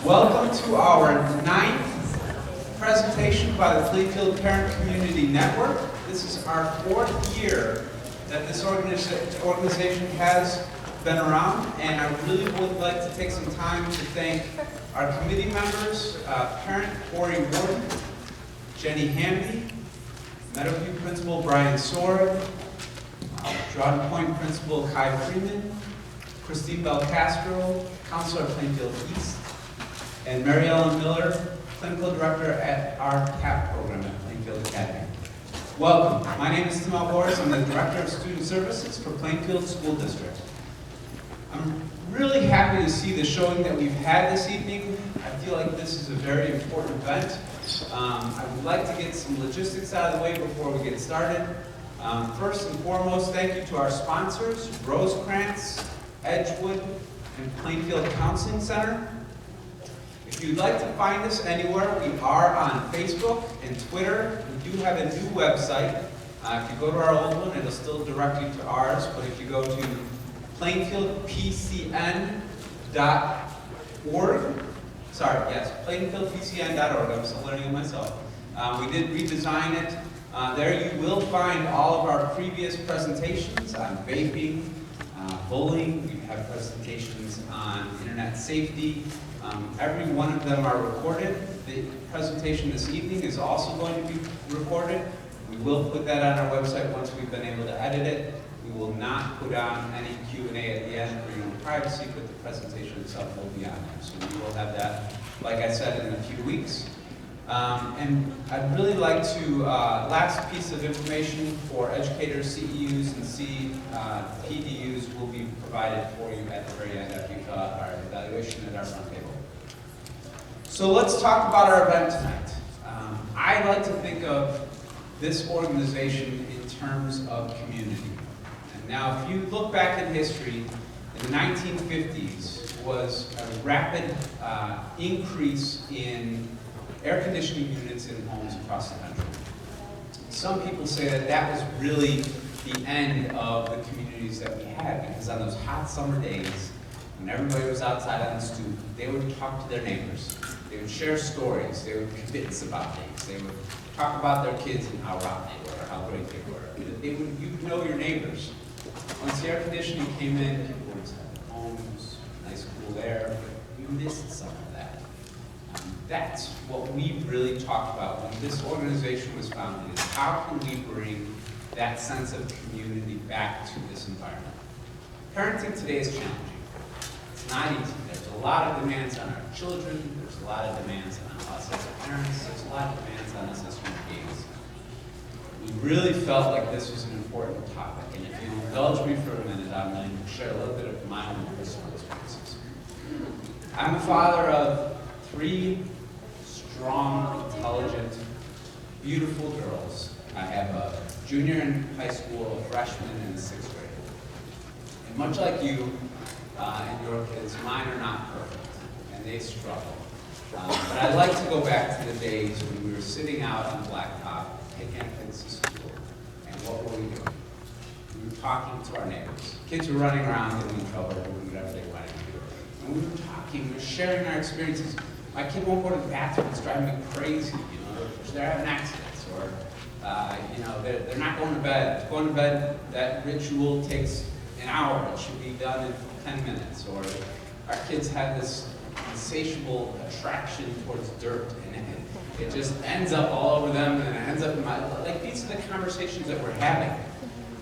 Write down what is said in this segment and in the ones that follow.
Welcome to our 9th presentation by the Plainfield Parent Community Network. This is our 4th year that this organization has been around, and I really would like to take some time to thank our committee members, parent Corey Warden, Jenny Hamby, Meadowview Principal Brian Sword, Drawden Point Principal Kai Freeman, Christine Belcastro, Counselor at Plainfield East, and Mary Ellen Miller, Clinical Director at our CAP program at Plainfield Academy. Welcome. My name is Tim Alboris. I'm the Director of Student Services for Plainfield School District. I'm really happy to see the showing that we've had this evening. I feel like this is a very important event. I would like to get some logistics out of the way before we get started. First and foremost, thank you to our sponsors, Rosecrans, Edgewood, and Plainfield Counseling Center. If you'd like to find us anywhere, we are on Facebook and Twitter. We do have a new website. If you go to our old one, it'll still direct you to ours, but if you go to plainfieldpcn.org, I'm still learning it myself. We did redesign it. There you will find all of our previous presentations on vaping, bullying. We have presentations on internet safety. Every one of them are recorded. The presentation this evening is also going to be recorded. We will put that on our website once we've been able to edit it. We will not put on any Q&A at the end for your own privacy, but the presentation itself will be on there. So we will have that, like I said, in a few weeks. And I'd really like to, last piece of information for educators, CEUs, and PDUs will be provided for you at the very end after you fill out our evaluation at our front table. So let's talk about our event tonight. I like to think of this organization in terms of community. And now, if you look back in history, in the 1950s was a rapid increase in air conditioning units in homes across the country. Some people say that that was really the end of the communities that we had, because on those hot summer days, when everybody was outside on the stoop, they would talk to their neighbors. They would share stories. They would convince about things. They would talk about their kids and how rotten they were, or how great they were. You'd know your neighbors. Once the air conditioning came in, people would have homes, nice cool air, but you missed some of that. That's what we really talked about when this organization was founded, is how can we bring that sense of community back to this environment. Parenting today is challenging. It's not easy. There's a lot of demands on our children. There's a lot of demands on us as parents. There's a lot of demands on us as human beings. We really felt like this was an important topic, and if you'll indulge me for a minute, I'm going to share a little bit of my own personal experiences. I'm the father of 3 strong, intelligent, beautiful girls. I have a junior in high school, a freshman in the 6th grade. And much like you and your kids, mine are not perfect, and they struggle. But I like to go back to the days when we were sitting out on the blacktop, taking our kids to school. And what were we doing? We were talking to our neighbors. Kids were running around, getting in trouble, doing whatever they wanted to do. And we were talking, we were sharing our experiences. My kid won't go to the bathroom, it's driving me crazy, they're having accidents, or they're not going to bed. Going to bed, that ritual takes an hour, it should be done in 10 minutes. Or our kids have this insatiable attraction towards dirt, and it just ends up all over them, and it ends up in these are the conversations that we're having.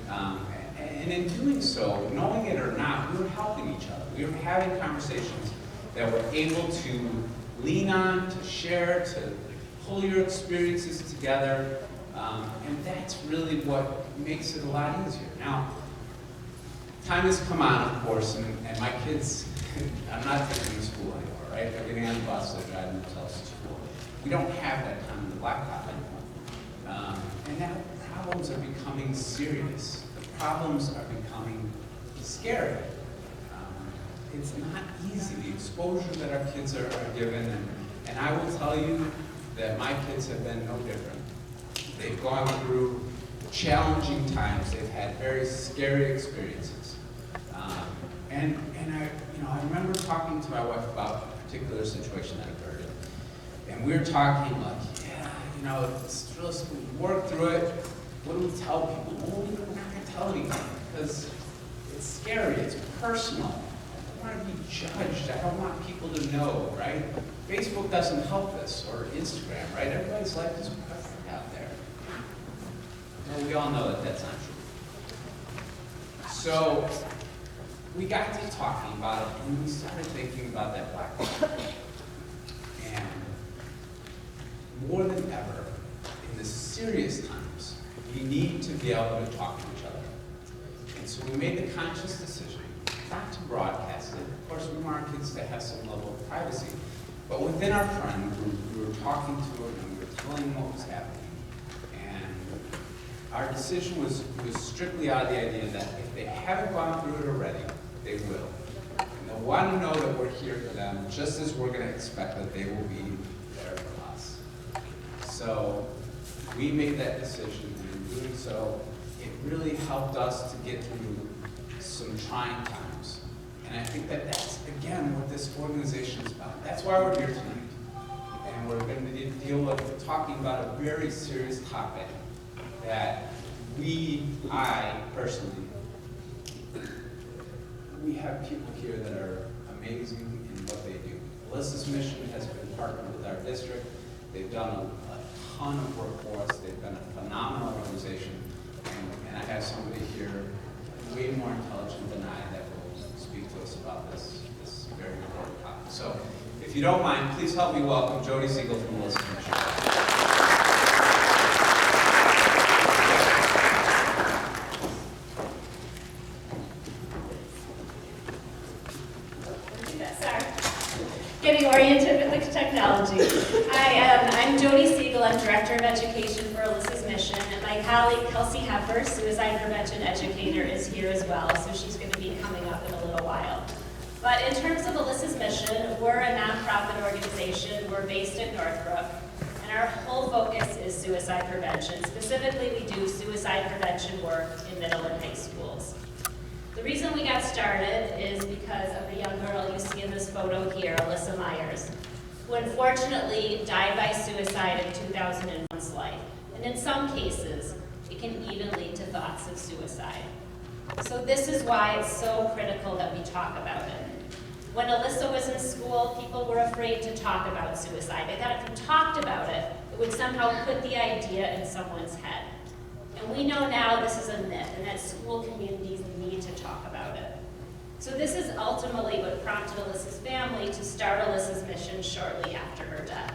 And in doing so, knowing it or not, we were helping each other. We were having conversations that were able to lean on, to share, to pull your experiences together, and that's really what makes it a lot easier. Now, time has come on, of course, and my kids, I'm not taking them to school anymore, right? They're getting on the bus, they're driving themselves to school. We don't have that time in the blacktop anymore. And now problems are becoming serious. The problems are becoming scary. It's not easy, the exposure that our kids are given, and I will tell you that my kids have been no different. They've gone through challenging times, they've had very scary experiences. And I, I remember talking to my wife about a particular situation that occurred. And we were talking like, it's real simple. We work through it. What do we tell people? Well, we're not going to tell anything because it's scary. It's personal. I don't want to be judged. I don't want people to know, right? Facebook doesn't help us, or Instagram, right? Everybody's life is perfect out there. Well, we all know that that's not true. So we got to talking about it, and we started thinking about that black book. And more than ever, in the serious times, we need to be able to talk to each other. And so we made the conscious decision not to broadcast it. Of course, we want our kids to have some level of privacy. But within our friend group, we were talking to them and we were telling them what was happening. And our decision was strictly out of the idea that if they haven't gone through it already, they will. And they'll want to know that we're here for them, just as we're going to expect that they will be there for us. So we made that decision, and in doing so, it really helped us to get through some trying times. And I think that that's, again, what this organization is about. That's why we're here tonight. And we're going to deal with talking about a very serious topic that I personally, we have people here that are amazing in what they do. Elyssa's mission has been partnered with our district. They've done a ton of work for us. They've been a phenomenal organization. And I have somebody here way more intelligent than I that will speak to us about this very important topic. So if you don't mind, please help me welcome Jodie Segal from Elyssa's mission. Getting oriented with technology. I'm Jodie Segal. I'm Director of Education for Elyssa's mission, and my colleague Kelsey Hepper, suicide prevention educator, is here as well, so she's going to be coming up in a little while. But in terms of Elyssa's mission, we're a nonprofit organization. We're based in Northbrook, and our whole focus is suicide prevention. Specifically, we do suicide prevention work in middle and high schools. The reason we got started is because of the young girl you see in this photo here, Elyssa Myers, who unfortunately died by suicide in 2001's life. And in some cases, it can even lead to thoughts of suicide. So this is why it's so critical that we talk about it. When Elyssa was in school, people were afraid to talk about suicide. They thought if you talked about it, it would somehow put the idea in someone's head. And we know now this is a myth, and that school communities need to talk about it. So this is ultimately what prompted Elyssa's family to start Elyssa's mission shortly after her death.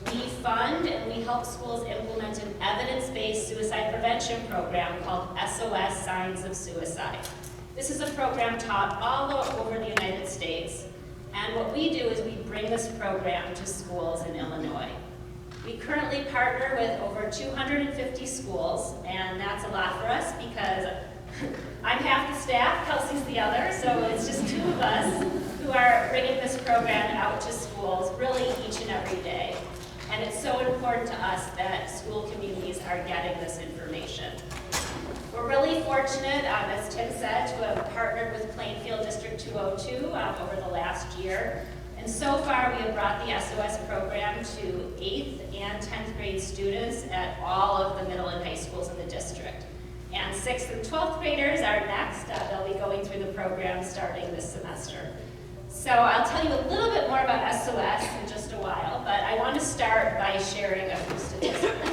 We fund and we help schools implement an evidence-based suicide prevention program called SOS Signs of Suicide. This is a program taught all over the United States, and what we do is we bring this program to schools in Illinois. We currently partner with over 250 schools, and that's a lot for us because I'm half the staff, Kelsey's the other, so it's just two of us who are bringing this program out to schools really each and every day. And it's so important to us that school communities are getting this information. We're really fortunate, as Tim said, to have partnered with Plainfield District 202 over the last year. And so far, we have brought the SOS program to 8th and 10th grade students at all of the middle and high schools in the district. And 6th and 12th graders are next. They'll be going through the program starting this semester. So I'll tell you a little bit more about SOS in just a while, but I want to start by sharing a few statistics.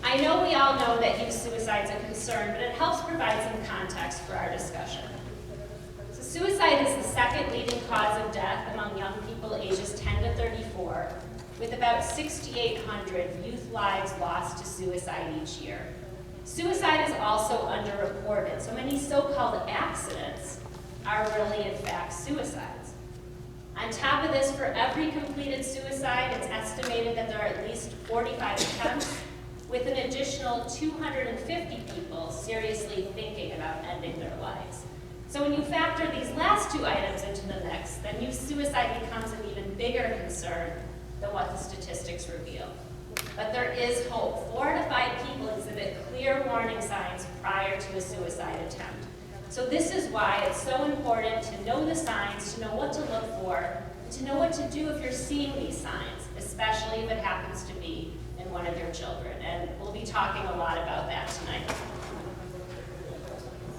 I know we all know that youth suicide is a concern, but it helps provide some context for our discussion. Suicide is the second leading cause of death among young people ages 10 to 34, with about 6,800 youth lives lost to suicide each year. Suicide is also underreported, so many so-called accidents are really, in fact, suicides. On top of this, for every completed suicide, it's estimated that there are at least 45 attempts, with an additional 250 people seriously thinking about ending their lives. So when you factor these last two items into the mix, then youth suicide becomes an even bigger concern than what the statistics reveal. But there is hope. 4 to 5 people exhibit clear warning signs prior to a suicide attempt. So this is why it's so important to know the signs, to know what to look for, and to know what to do if you're seeing these signs, especially if it happens to be in one of your children. And we'll be talking a lot about that tonight.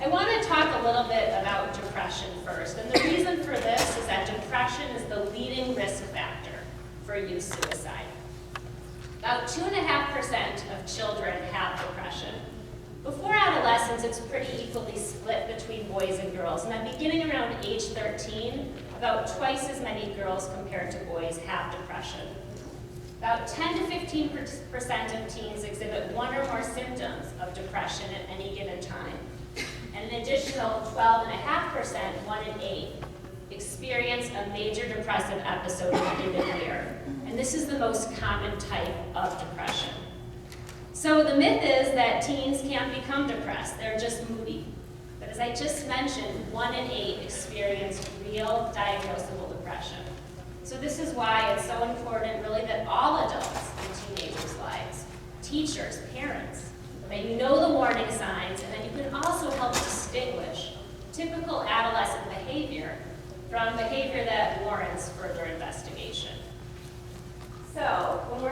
I want to talk a little bit about depression first. And the reason for this is that depression is the leading risk factor for youth suicide. About 2.5% of children have depression. Before adolescence, it's pretty equally split between boys and girls. And then beginning around age 13, about twice as many girls compared to boys have depression. About 10 to 15% of teens exhibit one or more symptoms of depression at any given time. And an additional 12.5%, 1 in 8, experience a major depressive episode within a year. And this is the most common type of depression. So the myth is that teens can't become depressed, they're just moody. But as I just mentioned, 1 in 8 experience real diagnosable depression. So this is why it's so important really that all adults in teenagers' lives, teachers, parents, that you know the warning signs and that you can also help distinguish typical adolescent behavior from behavior that warrants further investigation. So when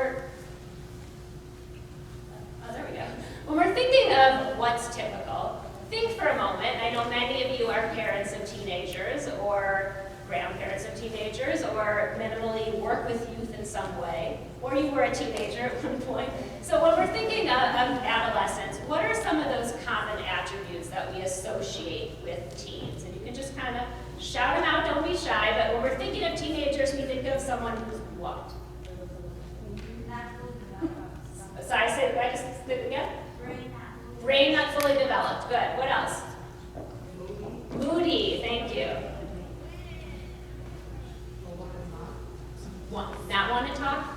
we're thinking of what's typical, think for a moment. I know many of you are parents of teenagers or grandparents of teenagers or minimally work with youth in some way, or you were a teenager at one point. So when we're thinking of adolescence, what are some of those common attributes that we associate with teens? And you can just kind of shout them out, don't be shy, but when we're thinking of teenagers, we think of someone who's what? So I just did it again? Brain not fully developed. Good. What else? Moody. Thank you. Not want to talk?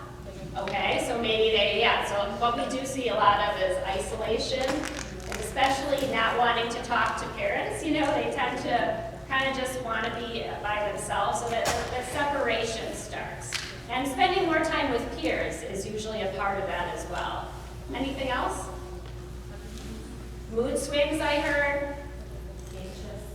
Okay, so maybe so what we do see a lot of is isolation, and especially not wanting to talk to parents. You know, they tend to kind of just want to be by themselves, so that separation starts. And spending more time with peers is usually a part of that as well. Anything else? Mood swings, I heard.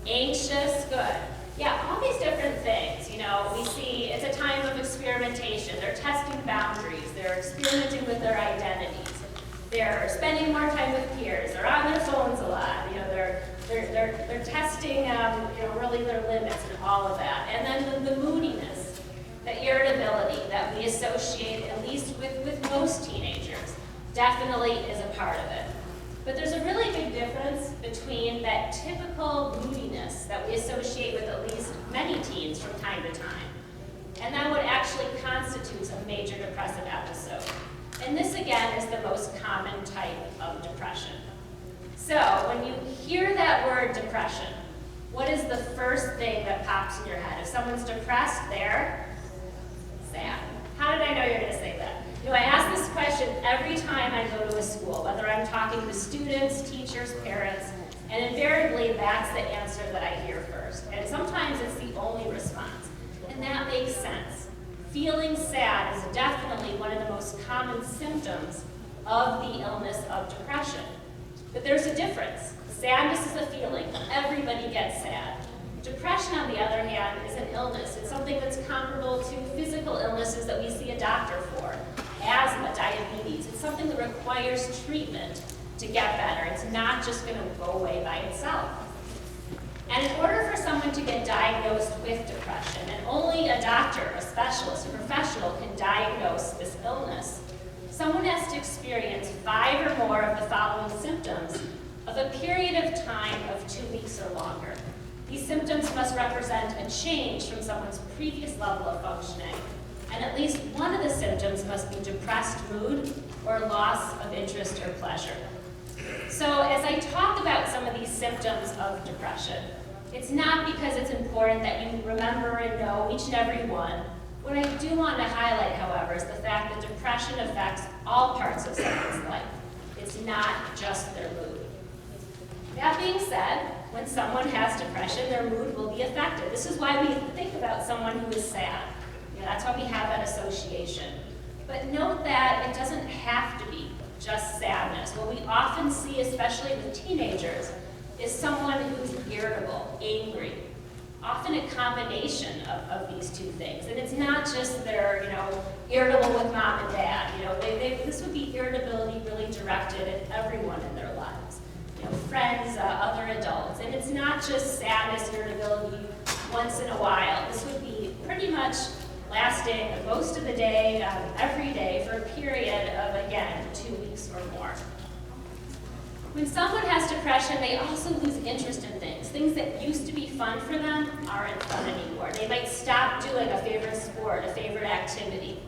Anxious, good. Yeah, all these different things. You know, we see it's a time of experimentation. They're testing boundaries. They're experimenting with their identities. They're spending more time with peers. They're on their phones a lot. You know, they're testing, really their limits and all of that. And then the moodiness, the irritability that we associate, at least with most teenagers, definitely is a part of it. But there's a really big difference between that typical moodiness that we associate with at least many teens from time to time, and then what actually constitutes a major depressive episode. And this, again, is the most common type of depression. So when you hear that word depression, what is the first thing that pops in your head? If someone's depressed, they're sad. How did I know you're going to say that? You know, I ask this question every time I go to a school, whether I'm talking to students, teachers, parents, and invariably that's the answer that I hear first. And sometimes it's the only response. And that makes sense. Feeling sad is definitely one of the most common symptoms of the illness of depression. But there's a difference. Sadness is a feeling. Everybody gets sad. Depression, on the other hand, is an illness. It's something that's comparable to physical illnesses that we see a doctor for. Asthma, diabetes. It's something that requires treatment to get better. It's not just going to go away by itself. And in order for someone to get diagnosed with depression, and only a doctor, a specialist, a professional can diagnose this illness, someone has to experience 5 or more of the following symptoms of a period of time of 2 weeks or longer. These symptoms must represent a change from someone's previous level of functioning. And at least one of the symptoms must be depressed mood or loss of interest or pleasure. So as I talk about some of these symptoms of depression, it's not because it's important that you remember and know each and every one. What I do want to highlight, however, is the fact that depression affects all parts of someone's life. It's not just their mood. That being said, when someone has depression, their mood will be affected. This is why we think about someone who is sad. That's why we have that association. But note that it doesn't have to be just sadness. What we often see, especially with teenagers, is someone who's irritable, angry, often a combination of these two things. And it's not just they're, irritable with mom and dad. This would be irritability really directed at everyone in their lives. Friends, other adults. And it's not just sadness, irritability once in a while. This would be pretty much lasting most of the day, every day, for a period of, again, 2 weeks or more. When someone has depression, they also lose interest in things. Things that used to be fun for them aren't fun anymore. They might stop doing a favorite sport, a favorite activity.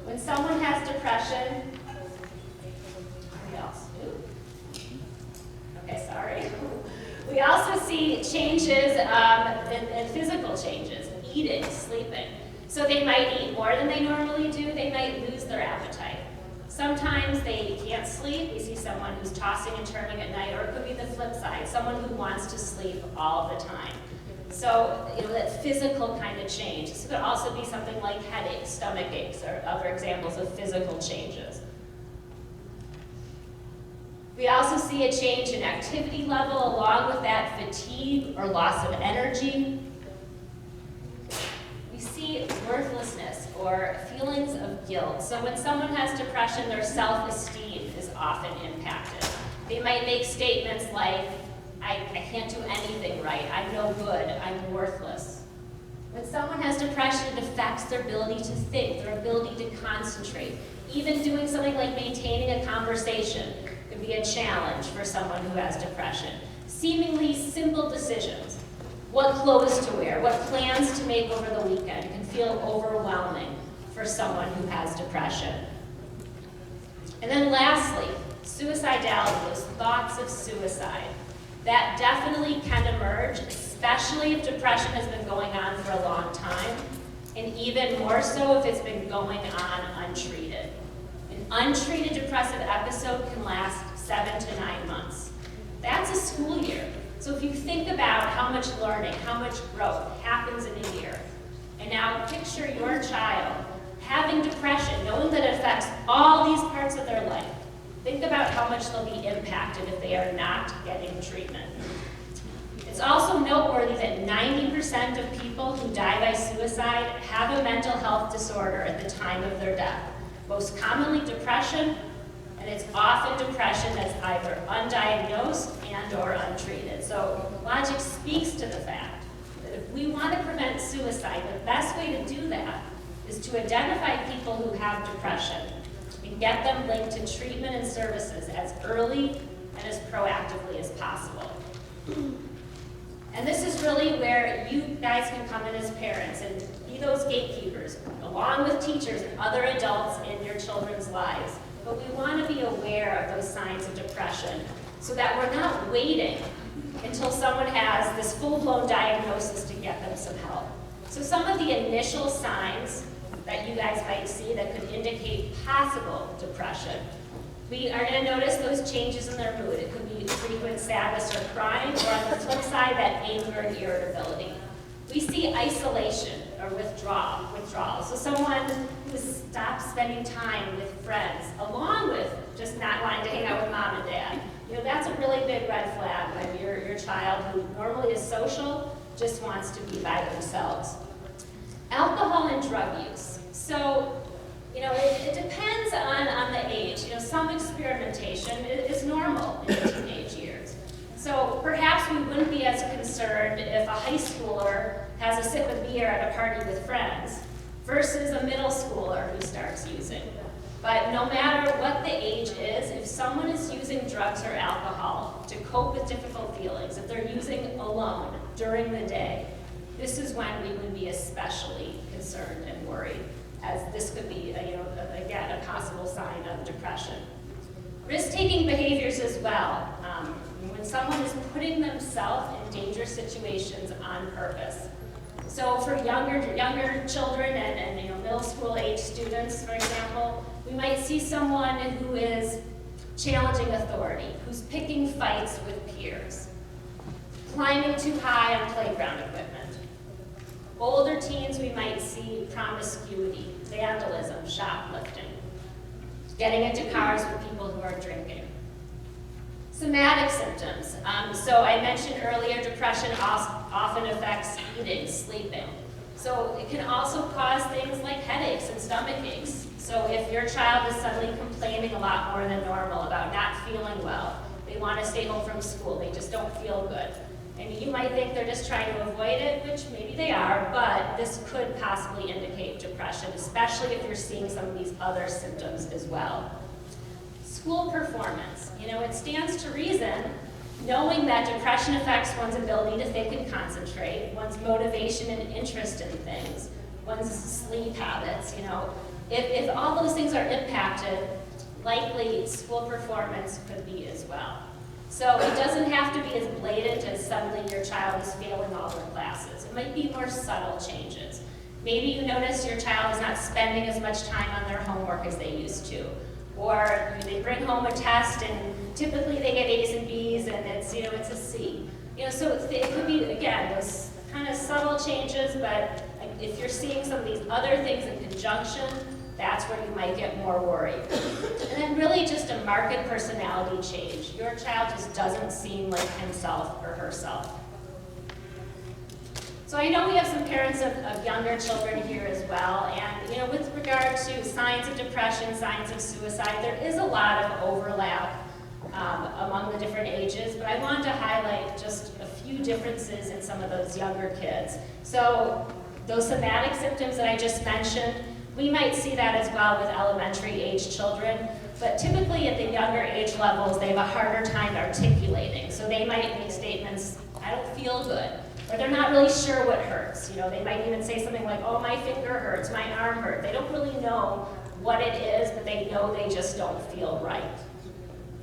When someone has depression, we also see changes in physical changes, eating, sleeping. So they might eat more than they normally do. They might lose their appetite. Sometimes they can't sleep. We see someone who's tossing and turning at night, or it could be the flip side, someone who wants to sleep all the time. So, that physical kind of change. This could also be something like headaches, stomach aches, or other examples of physical changes. We also see a change in activity level along with that fatigue or loss of energy. We see worthlessness or feelings of guilt. So when someone has depression, their self-esteem is often impacted. They might make statements like, I can't do anything right, I'm no good, I'm worthless. When someone has depression, it affects their ability to think, their ability to concentrate. Even doing something like maintaining a conversation could be a challenge for someone who has depression. Seemingly simple decisions, what clothes to wear, what plans to make over the weekend, can feel overwhelming for someone who has depression. And then lastly, suicidality, those thoughts of suicide. That definitely can emerge, especially if depression has been going on for a long time, and even more so if it's been going on untreated. An untreated depressive episode can last 7 to 9 months. That's a school year. So if you think about how much learning, how much growth happens in a year, and now picture your child having depression, knowing that it affects all these parts of their life, think about how much they'll be impacted if they are not getting treatment. It's also noteworthy that 90% of people who die by suicide have a mental health disorder at the time of their death. Most commonly depression, and it's often depression that's either undiagnosed and or untreated. So logic speaks to the fact that if we want to prevent suicide, the best way to do that is to identify people who have depression and get them linked to treatment and services as early and as proactively as possible. And this is really where you guys can come in as parents and be those gatekeepers, along with teachers and other adults in your children's lives. But we want to be aware of those signs of depression so that we're not waiting until someone has this full-blown diagnosis to get them some help. So some of the initial signs that you guys might see that could indicate possible depression. We are going to notice those changes in their mood. It could be frequent sadness or crying, or on the flip side, that anger and irritability. We see isolation or withdrawal. So someone who stops spending time with friends, along with just not wanting to hang out with mom and dad. That's a really big red flag when your child, who normally is social, just wants to be by themselves. Alcohol and drug use. So, it depends on the age. Some experimentation is normal in the teenage years. So perhaps we wouldn't be as concerned if a high schooler has a sip of beer at a party with friends versus a middle schooler who starts using. But no matter what the age is, if someone is using drugs or alcohol to cope with difficult feelings, if they're using alone during the day, this is when we would be especially concerned and worried, as this could be, again, a possible sign of depression. Risk-taking behaviors as well. When someone is putting themselves in dangerous situations on purpose. So for younger children and middle school age students, for example, we might see someone who is challenging authority, who's picking fights with peers, climbing too high on playground equipment. Older teens, we might see promiscuity, vandalism, shoplifting, getting into cars with people who are drinking. Somatic symptoms. So I mentioned earlier, depression often affects eating, sleeping. So it can also cause things like headaches and stomach aches. So if your child is suddenly complaining a lot more than normal about not feeling well, they want to stay home from school, they just don't feel good. And you might think they're just trying to avoid it, which maybe they are, but this could possibly indicate depression, especially if you're seeing some of these other symptoms as well. School performance. It stands to reason, knowing that depression affects one's ability to think and concentrate, one's motivation and interest in things, one's sleep habits, If all those things are impacted, likely school performance could be as well. So it doesn't have to be as blatant as suddenly your child is failing all their classes. It might be more subtle changes. Maybe you notice your child is not spending as much time on their homework as they used to. Or they bring home a test and typically they get A's and B's and it's a C. So it could be, again, those kind of subtle changes, but if you're seeing some of these other things in conjunction, that's where you might get more worried. And then really just a marked personality change. Your child just doesn't seem like himself or herself. So I know we have some parents of younger children here as well, and with regard to signs of depression, signs of suicide, there is a lot of overlap among the different ages, but I wanted to highlight just a few differences in some of those younger kids. So those somatic symptoms that I just mentioned, we might see that as well with elementary age children, but typically at the younger age levels, they have a harder time articulating. So they might make statements, I don't feel good, or they're not really sure what hurts. They might even say something like, oh, my finger hurts, my arm hurts. They don't really know what it is, but they know they just don't feel right.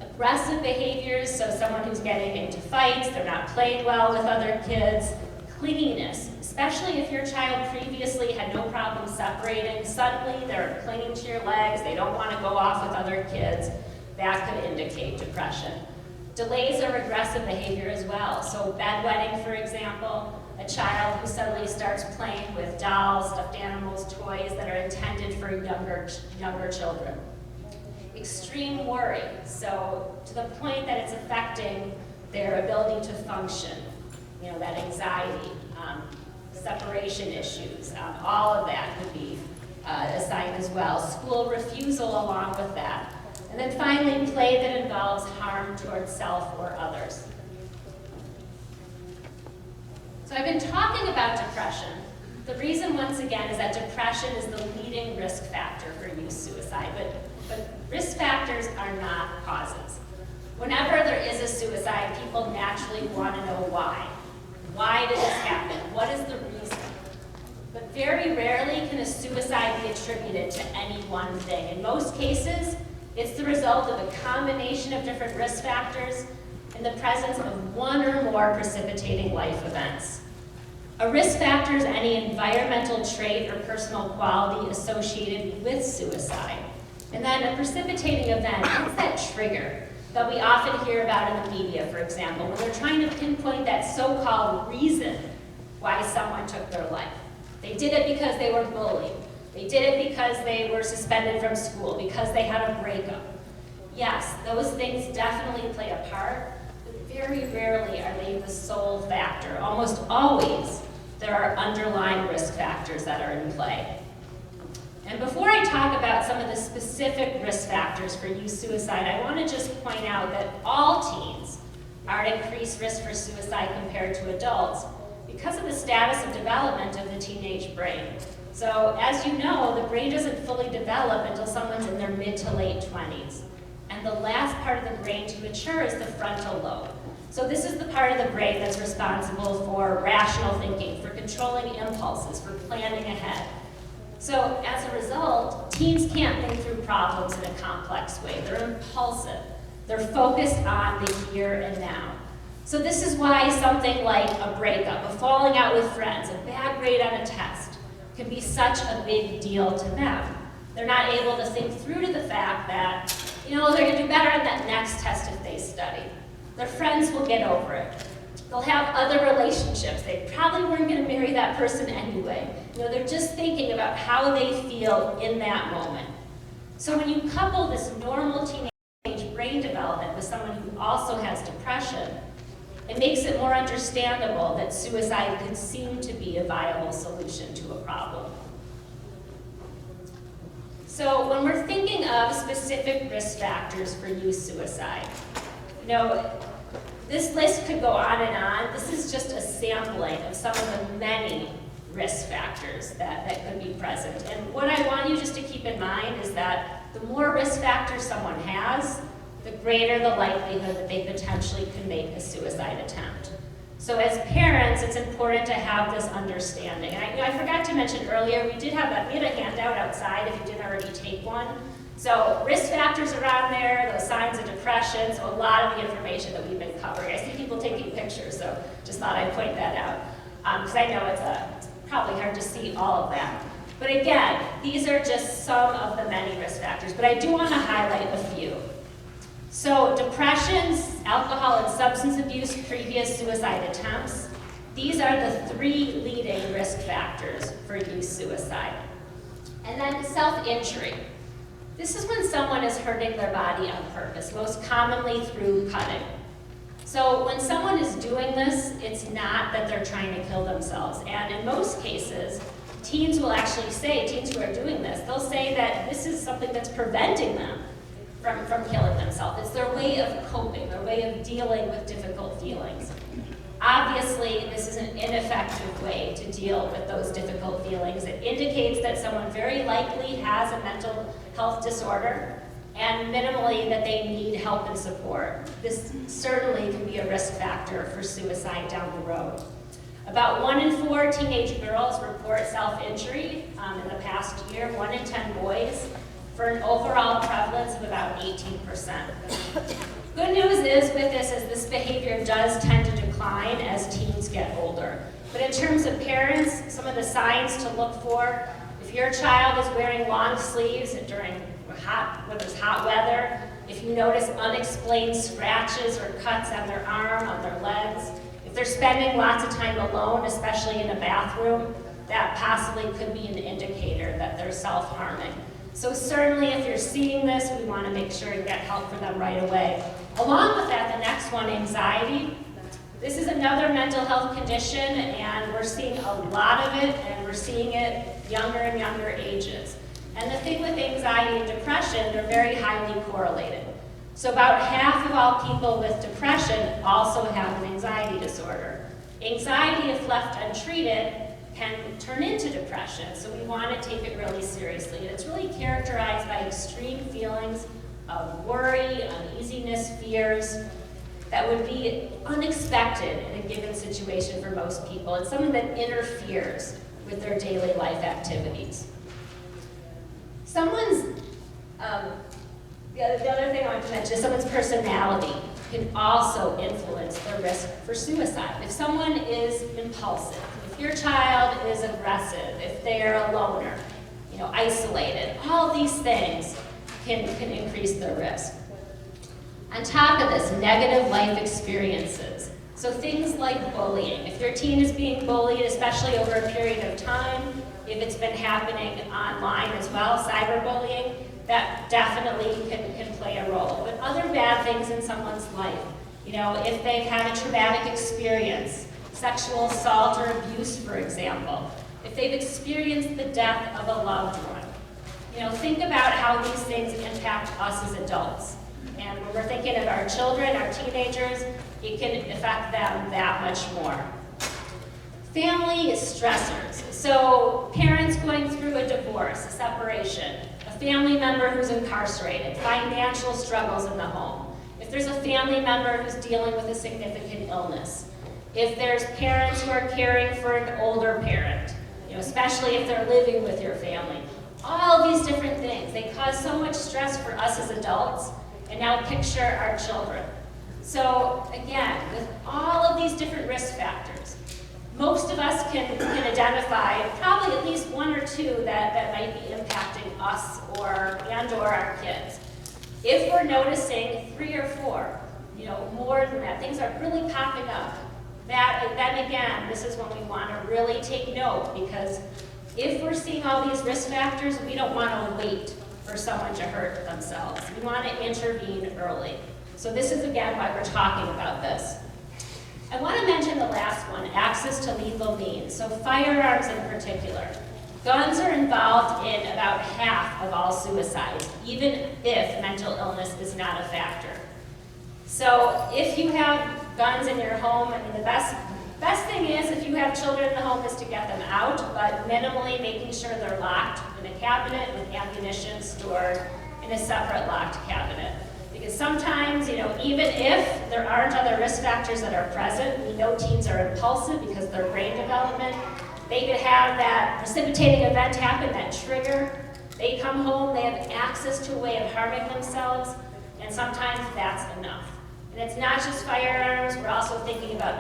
Aggressive behaviors, so someone who's getting into fights, they're not playing well with other kids. Clinginess, especially if your child previously had no problem separating, suddenly they're clinging to your legs, they don't want to go off with other kids, that could indicate depression. Delays or regressive behavior as well. So bedwetting, for example, a child who suddenly starts playing with dolls, stuffed animals, toys that are intended for younger children. Extreme worry, so to the point that it's affecting their ability to function, that anxiety, separation issues, all of that could be a sign as well. School refusal along with that. And then finally, play that involves harm towards self or others. So I've been talking about depression. The reason, once again, is that depression is the leading risk factor for youth suicide, but risk factors are not causes. Whenever there is a suicide, people naturally want to know why. Why did this happen? What is the reason? But very rarely can a suicide be attributed to any one thing. In most cases, it's the result of a combination of different risk factors in the presence of one or more precipitating life events. A risk factor is any environmental trait or personal quality associated with suicide. And then a precipitating event, what's that trigger that we often hear about in the media, for example, when they're trying to pinpoint that so-called reason why someone took their life. They did it because they were bullied. They did it because they were suspended from school, because they had a breakup. Yes, those things definitely play a part, but very rarely are they the sole factor. Almost always, there are underlying risk factors that are in play. And before I talk about some of the specific risk factors for youth suicide, I want to just point out that all teens are at increased risk for suicide compared to adults because of the status of development of the teenage brain. So as you know, the brain doesn't fully develop until someone's in their mid to late 20s. And the last part of the brain to mature is the frontal lobe. So this is the part of the brain that's responsible for rational thinking, for controlling impulses, for planning ahead. So as a result, teens can't think through problems in a complex way. They're impulsive. They're focused on the here and now. So this is why something like a breakup, a falling out with friends, a bad grade on a test, can be such a big deal to them. They're not able to think through to the fact that, they're going to do better on that next test if they study. Their friends will get over it. They'll have other relationships. They probably weren't going to marry that person anyway. They're just thinking about how they feel in that moment. So when you couple this normal teenage brain development with someone who also has depression, it makes it more understandable that suicide could seem to be a viable solution to a problem. So when we're thinking of specific risk factors for youth suicide, this list could go on and on. This is just a sampling of some of the many risk factors that could be present. And what I want you just to keep in mind is that the more risk factors someone has, the greater the likelihood that they potentially could make a suicide attempt. So as parents, it's important to have this understanding. And I forgot to mention earlier, we had a handout outside if you didn't already take one. So risk factors are on there, those signs of depression, so a lot of the information that we've been covering. I see people taking pictures, so just thought I'd point that out. Because I know it's probably hard to see all of that. But again, these are just some of the many risk factors, but I do want to highlight a few. So depression, alcohol and substance abuse, previous suicide attempts, these are the 3 leading risk factors for youth suicide. And then self-injury. This is when someone is hurting their body on purpose, most commonly through cutting. So when someone is doing this, it's not that they're trying to kill themselves. And in most cases, teens will actually say, teens who are doing this, they'll say that this is something that's preventing them from killing themselves. It's their way of coping, their way of dealing with difficult feelings. Obviously, this is an ineffective way to deal with those difficult feelings. It indicates that someone very likely has a mental health disorder and minimally that they need help and support. This certainly can be a risk factor for suicide down the road. About 1 in 4 teenage girls report self-injury in the past year, 1 in 10 boys, for an overall prevalence of about 18%. Good news is with this is this behavior does tend to decline as teens get older. But in terms of parents, some of the signs to look for, if your child is wearing long sleeves during whether it's hot weather, if you notice unexplained scratches or cuts on their arm, on their legs, if they're spending lots of time alone, especially in a bathroom, that possibly could be an indicator that they're self-harming. So certainly if you're seeing this, we want to make sure you get help for them right away. Along with that, the next one, anxiety. This is another mental health condition, and we're seeing a lot of it, and we're seeing it younger and younger ages. And the thing with anxiety and depression, they're very highly correlated. So about half of all people with depression also have an anxiety disorder. Anxiety, if left untreated, can turn into depression, so we want to take it really seriously. And it's really characterized by extreme feelings of worry, uneasiness, fears that would be unexpected in a given situation for most people. It's something that interferes with their daily life activities. The other thing I want to mention is someone's personality can also influence their risk for suicide. If someone is impulsive, if your child is aggressive, if they're a loner, isolated, all these things can increase their risk. On top of this, negative life experiences. So things like bullying. If your teen is being bullied, especially over a period of time, if it's been happening online as well, cyberbullying, that definitely can play a role. But other bad things in someone's life, if they've had a traumatic experience, sexual assault or abuse, for example, if they've experienced the death of a loved one, think about how these things impact us as adults. And when we're thinking of our children, our teenagers, it can affect them that much more. Family stressors. So parents going through a divorce, a separation, a family member who's incarcerated, financial struggles in the home. If there's a family member who's dealing with a significant illness, if there's parents who are caring for an older parent, especially if they're living with your family, all these different things, they cause so much stress for us as adults, and now picture our children. So again, with all of these different risk factors, most of us can identify probably at least 1 or 2 that might be impacting us or our kids. If we're noticing 3 or 4, more than that, things are really popping up, then again, this is when we want to really take note, because if we're seeing all these risk factors, we don't want to wait for someone to hurt themselves. We want to intervene early. So this is again why we're talking about this. I want to mention the last one, access to lethal means, so firearms in particular. Guns are involved in about half of all suicides, even if mental illness is not a factor. So if you have guns in your home, I mean, the best thing is if you have children in the home is to get them out, but minimally making sure they're locked in a cabinet with ammunition stored in a separate locked cabinet. Because sometimes, you know, even if there aren't other risk factors that are present, we know teens are impulsive because of their brain development. They could have that precipitating event happen, that trigger. They come home, they have access to a way of harming themselves, and sometimes that's enough. And it's not just firearms, we're also thinking about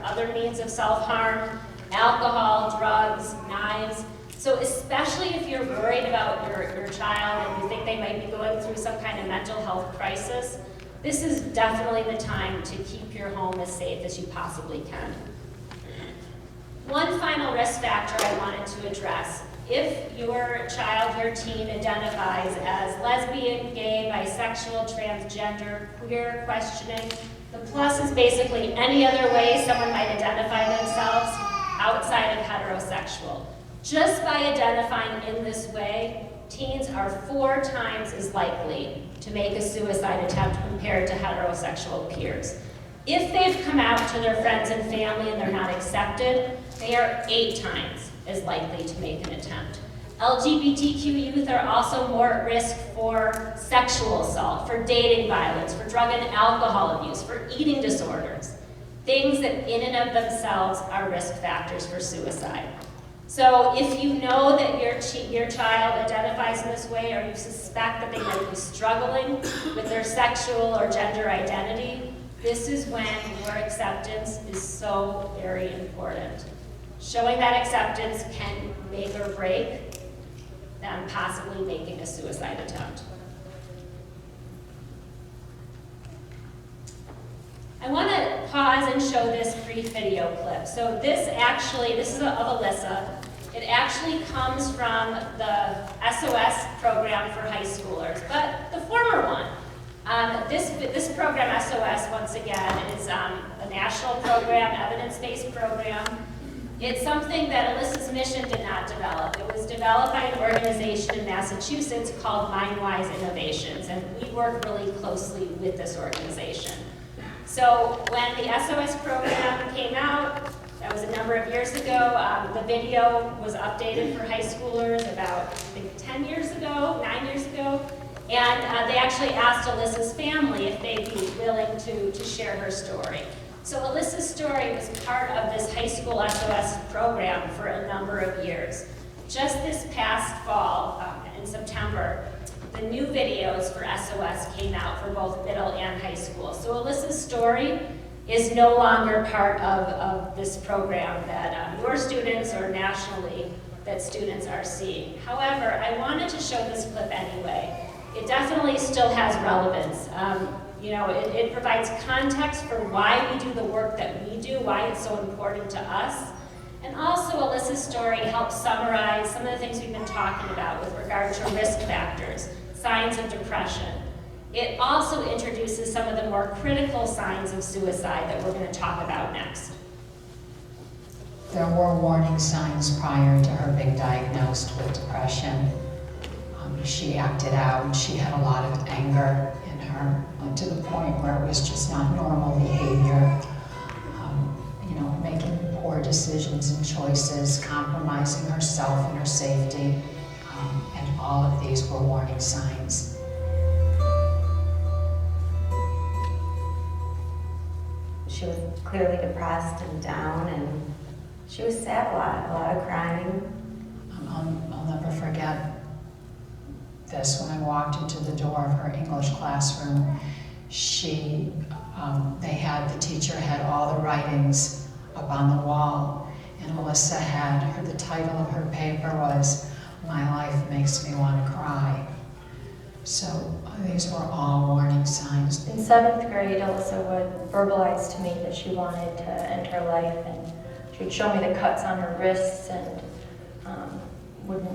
other means of self-harm, alcohol, drugs, knives. So especially if you're worried about your child and you think they might be going through some kind of mental health crisis, this is definitely the time to keep your home as safe as you possibly can. One final risk factor I wanted to address. If your child, your teen identifies as lesbian, gay, bisexual, transgender, queer, questioning, the plus is basically any other way someone might identify themselves outside of heterosexual. Just by identifying in this way, teens are 4 times as likely to make a suicide attempt compared to heterosexual peers. If they've come out to their friends and family and they're not accepted, they are 8 times as likely to make an attempt. LGBTQ youth are also more at risk for sexual assault, for dating violence, for drug and alcohol abuse, for eating disorders, things that in and of themselves are risk factors for suicide. So if you know that your child identifies in this way, or you suspect that they might be struggling with their sexual or gender identity, this is when your acceptance is so very important. Showing that acceptance can make or break them possibly making a suicide attempt. I want to pause and show this brief video clip. So this is of Elyssa. It actually comes from the SOS program for high schoolers, but the former one. This program, SOS, once again, is a national program, evidence-based program. It's something that Elyssa's mission did not develop. It was developed by an organization in Massachusetts called MindWise Innovations, and we work really closely with this organization. So when the SOS program came out, that was a number of years ago, the video was updated for high schoolers about, I think, 9 years ago, and they actually asked Elyssa's family if they'd be willing to share her story. So Elyssa's story was part of this high school SOS program for a number of years. Just this past fall, in September, the new videos for SOS came out for both middle and high school. So Elyssa's story is no longer part of this program that your students or nationally that students are seeing. However, I wanted to show this clip anyway. It definitely still has relevance. It provides context for why we do the work that we do, why it's so important to us. And also, Elyssa's story helps summarize some of the things we've been talking about with regard to risk factors, signs of depression. It also introduces some of the more critical signs of suicide that we're going to talk about next. There were warning signs prior to her being diagnosed with depression. She acted out. She had a lot of anger in her, to the point where it was just not normal behavior. Making poor decisions and choices, compromising herself and her safety, and all of these were warning signs. She was clearly depressed and down, and she was sad a lot of crying. I'll never forget this. When I walked into the door of her English classroom, the teacher had all the writings up on the wall, and Elyssa the title of her paper was, "My Life Makes Me Want to Cry." So these were all warning signs. In 7th grade, Elyssa would verbalize to me that she wanted to end her life, and she would show me the cuts on her wrists and would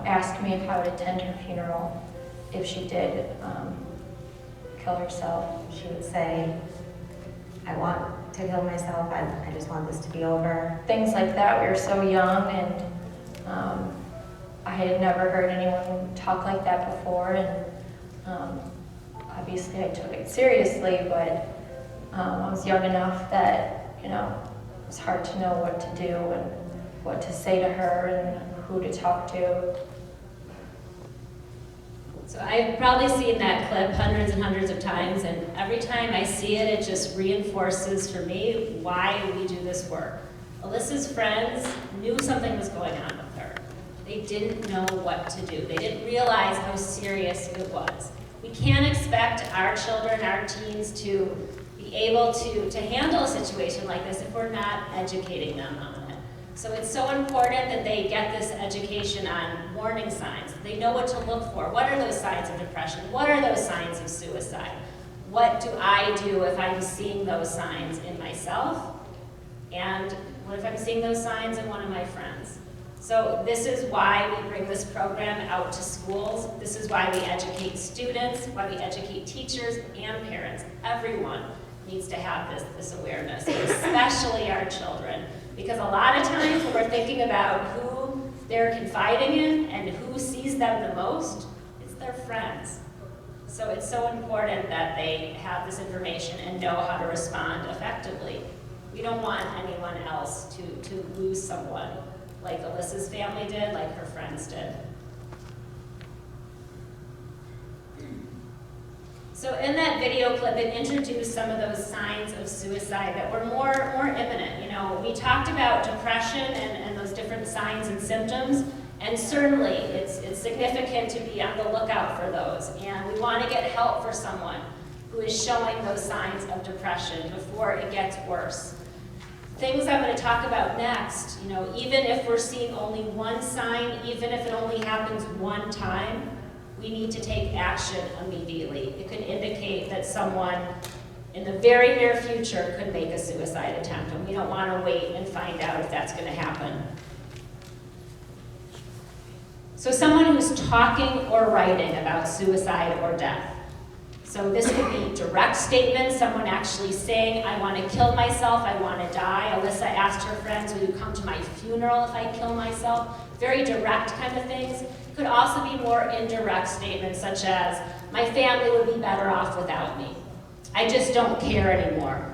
ask me if I would attend her funeral if she did kill herself. She would say, I want to kill myself, I just want this to be over. Things like that. We were so young, and I had never heard anyone talk like that before, and obviously I took it seriously, but I was young enough that, you know, it was hard to know what to do and what to say to her and who to talk to. So I've probably seen that clip hundreds and hundreds of times, and every time I see it, it just reinforces for me why we do this work. Alyssa's friends knew something was going on with her. They didn't know what to do. They didn't realize how serious it was. We can't expect our children, our teens, to be able to handle a situation like this if we're not educating them on it. So it's so important that they get this education on warning signs. They know what to look for. What are those signs of depression? What are those signs of suicide? What do I do if I'm seeing those signs in myself? And what if I'm seeing those signs in one of my friends? So this is why we bring this program out to schools. This is why we educate students, why we educate teachers and parents. Everyone needs to have this awareness, especially our children. Because a lot of times when we're thinking about who they're confiding in and who sees them the most, it's their friends. So it's so important that they have this information and know how to respond effectively. We don't want anyone else to lose someone like Alyssa's family did, like her friends did. So in that video clip, it introduced some of those signs of suicide that were more imminent. You know, we talked about depression and those different signs and symptoms, and certainly it's significant to be on the lookout for those. And we want to get help for someone who is showing those signs of depression before it gets worse. Things I'm going to talk about next, you know, even if we're seeing only one sign, even if it only happens one time, we need to take action immediately. It could indicate that someone in the very near future could make a suicide attempt, and we don't want to wait and find out if that's going to happen. So someone who's talking or writing about suicide or death. So this could be direct statements, someone actually saying, I want to kill myself, I want to die. Elyssa asked her friends, will you come to my funeral if I kill myself? Very direct kind of things. Could also be more indirect statements, such as, my family would be better off without me. I just don't care anymore.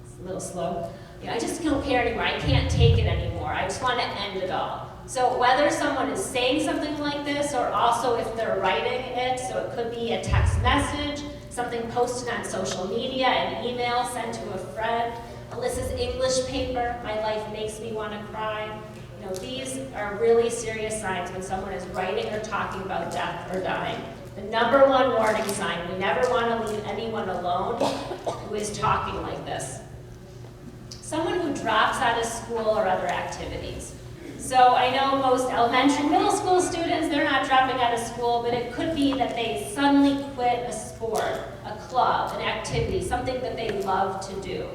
It's a little slow. I just don't care anymore. I can't take it anymore. I just want to end it all. So whether someone is saying something like this, or also if they're writing it, so it could be a text message, something posted on social media, an email sent to a friend, Alyssa's English paper, my life makes me want to cry. You know, these are really serious signs when someone is writing or talking about death or dying. The number one warning sign, we never want to leave anyone alone who is talking like this. Someone who drops out of school or other activities. So I know most elementary, middle school students, they're not dropping out of school, but it could be that they suddenly quit a sport, a club, an activity, something that they love to do.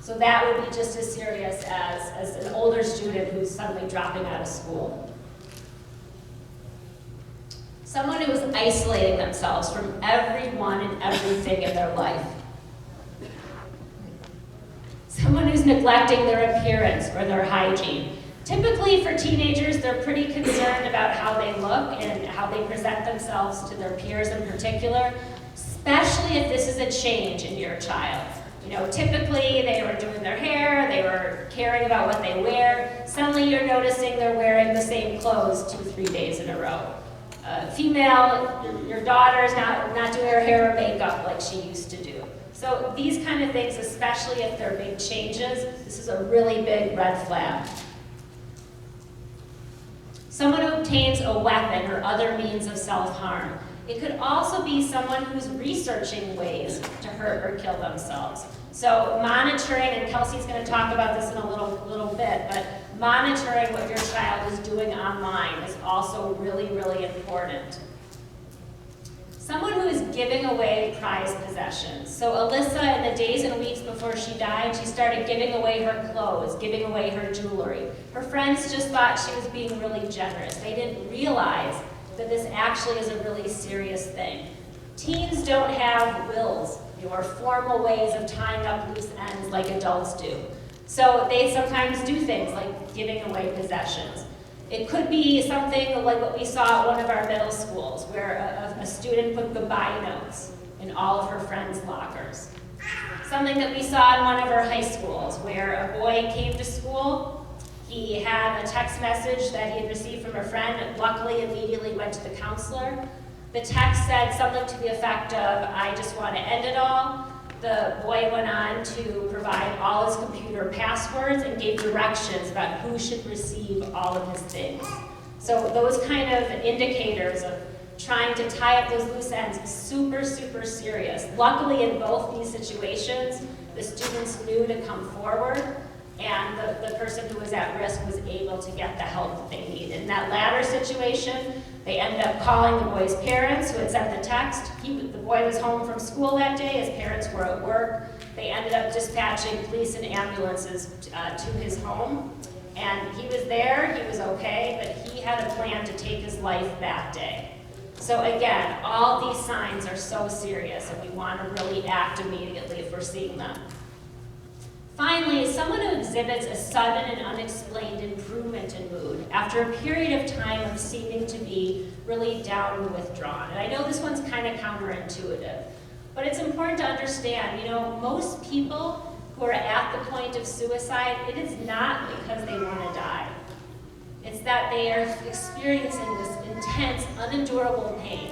So that would be just as serious as an older student who's suddenly dropping out of school. Someone who is isolating themselves from everyone and everything in their life. Someone who's neglecting their appearance or their hygiene. Typically for teenagers, they're pretty concerned about how they look and how they present themselves to their peers in particular, especially if this is a change in your child. You know, typically they were doing their hair, they were caring about what they wear. Suddenly you're noticing they're wearing the same clothes 2-3 days in a row. Female, your daughter's not doing her hair or makeup like she used to do. So these kind of things, especially if they're big changes, this is a really big red flag. Someone who obtains a weapon or other means of self-harm. It could also be someone who's researching ways to hurt or kill themselves. So monitoring, and Kelsey's going to talk about this in a little bit, but monitoring what your child is doing online is also really, really important. Someone who is giving away prized possessions. So Elyssa, in the days and weeks before she died, she started giving away her clothes, giving away her jewelry. Her friends just thought she was being really generous. They didn't realize that this actually is a really serious thing. Teens don't have wills or formal ways of tying up loose ends like adults do. So they sometimes do things like giving away possessions. It could be something like what we saw at one of our middle schools, where a student put goodbye notes in all of her friends' lockers. Something that we saw in one of our high schools, where a boy came to school, he had a text message that he had received from a friend, and luckily immediately went to the counselor. The text said something to the effect of, "I just want to end it all." The boy went on to provide all his computer passwords and gave directions about who should receive all of his things. So those kind of indicators of trying to tie up those loose ends is super, super serious. Luckily, in both these situations, the students knew to come forward, and the person who was at risk was able to get the help that they needed. In that latter situation, they ended up calling the boy's parents who had sent the text. The boy was home from school that day, his parents were at work. They ended up dispatching police and ambulances to his home. And he was there, he was okay, but he had a plan to take his life that day. So again, all these signs are so serious, and we want to really act immediately if we're seeing them. Finally, someone who exhibits a sudden and unexplained improvement in mood after a period of time of seeming to be really down and withdrawn. And I know this one's kind of counterintuitive, but it's important to understand, most people who are at the point of suicide, it is not because they want to die. It's that they are experiencing this intense, unendurable pain,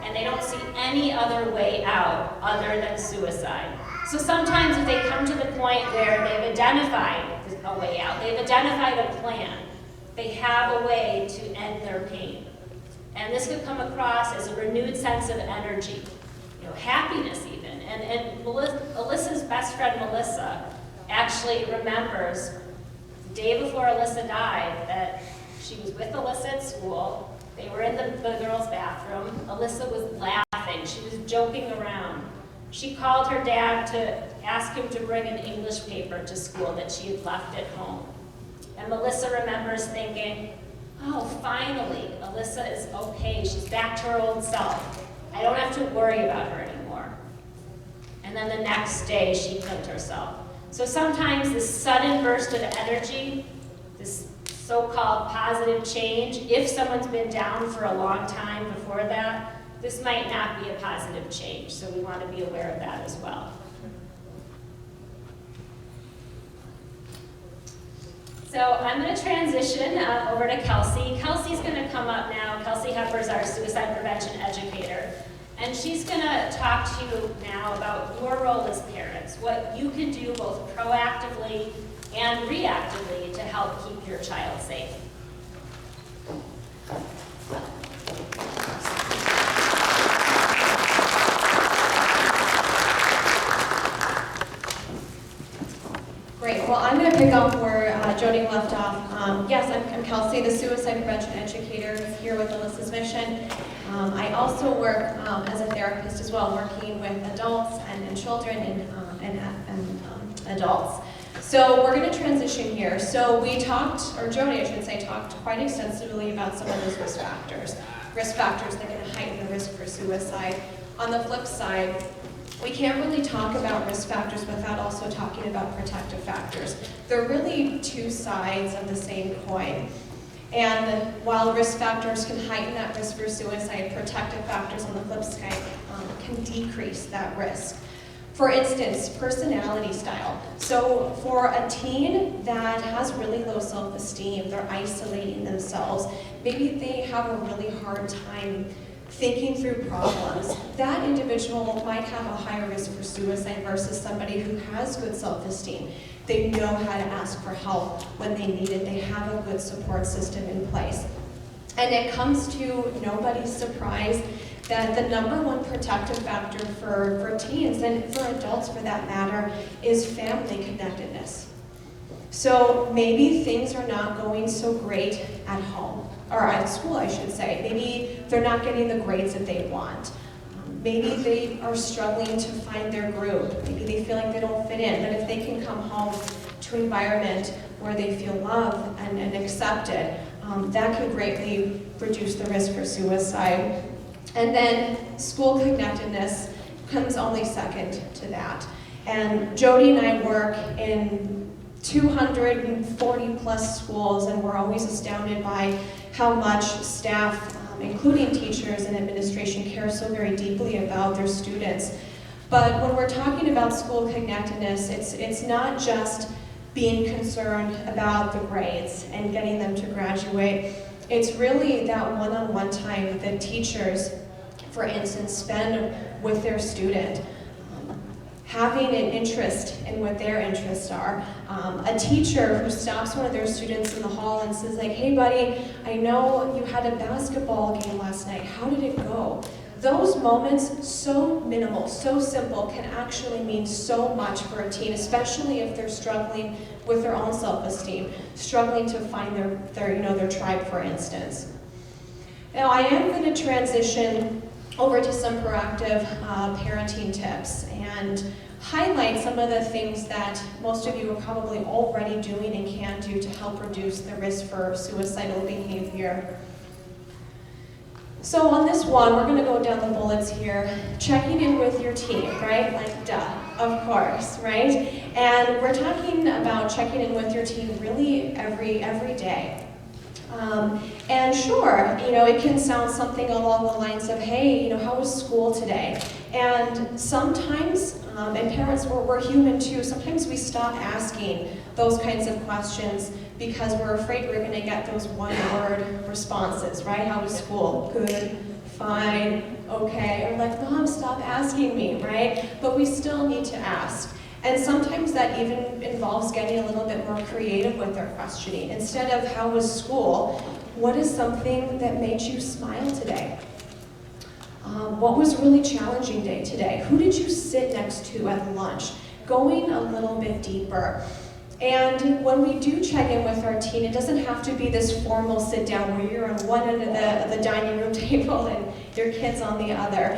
and they don't see any other way out other than suicide. So sometimes if they come to the point where they've identified a way out, they've identified a plan, they have a way to end their pain. And this could come across as a renewed sense of energy, happiness even. And Elyssa's best friend, Elyssa, actually remembers the day before Elyssa died that she was with Elyssa at school. They were in the girls' bathroom. Elyssa was laughing. She was joking around. She called her dad to ask him to bring an English paper to school that she had left at home. And Elyssa remembers thinking, "Oh, finally, Elyssa is okay. She's back to her old self. I don't have to worry about her anymore." And then the next day, she killed herself. So sometimes this sudden burst of energy, this so-called positive change, if someone's been down for a long time before that, this might not be a positive change, so we want to be aware of that as well. So I'm going to transition over to Kelsey. Kelsey's going to come up now. Kelsey Hepper is our suicide prevention educator, and she's going to talk to you now about your role as parents, what you can do both proactively and reactively to help keep your child safe. Great. Well, I'm going to pick up where Jodie left off. Yes, I'm Kelsey, the suicide prevention educator here with Elyssa's Mission. I also work as a therapist as well, working with adults and children and adults. So we're going to transition here. So we talked, or Jodie, I should say, talked quite extensively about some of those risk factors that can heighten the risk for suicide. On the flip side, we can't really talk about risk factors without also talking about protective factors. They're really two sides of the same coin. And while risk factors can heighten that risk for suicide, protective factors on the flip side can decrease that risk. For instance, personality style. So for a teen that has really low self-esteem, they're isolating themselves, maybe they have a really hard time thinking through problems, that individual might have a higher risk for suicide versus somebody who has good self-esteem. They know how to ask for help when they need it. They have a good support system in place. And it comes to nobody's surprise that the number one protective factor for teens, and for adults for that matter, is family connectedness. So maybe things are not going so great at home, or at school, I should say. Maybe they're not getting the grades that they want. Maybe they are struggling to find their group. Maybe they feel like they don't fit in. But if they can come home to an environment where they feel loved and accepted, that can greatly reduce the risk for suicide. And then school connectedness comes only second to that. And Jodie and I work in 240 plus schools, and we're always astounded by how much staff, including teachers and administration, care so very deeply about their students. But when we're talking about school connectedness, it's not just being concerned about the grades and getting them to graduate. It's really that one-on-one time that teachers, for instance, spend with their student. Having an interest in what their interests are. A teacher who stops one of their students in the hall and says like, hey buddy, I know you had a basketball game last night, how did it go? Those moments, so minimal, so simple, can actually mean so much for a teen, especially if they're struggling with their own self-esteem, struggling to find their tribe, for instance. Now I am going to transition over to some proactive parenting tips and highlight some of the things that most of you are probably already doing and can do to help reduce the risk for suicidal behavior. So on this one, we're going to go down the bullets here. Checking in with your teen, right? Like, duh, of course, right? And we're talking about checking in with your teen really every day. And sure, it can sound something along the lines of, hey, how was school today? And sometimes, and parents, we're human too, sometimes we stop asking those kinds of questions because we're afraid we're going to get those one-word responses, right? How was school? Good, fine, okay. Or like, Mom, stop asking me, right? But we still need to ask. And sometimes that even involves getting a little bit more creative with our questioning. Instead of, how was school? What is something that made you smile today? What was a really challenging day today? Who did you sit next to at lunch? Going a little bit deeper. And when we do check in with our teen, it doesn't have to be this formal sit down where you're on one end of the dining room table and your kid's on the other.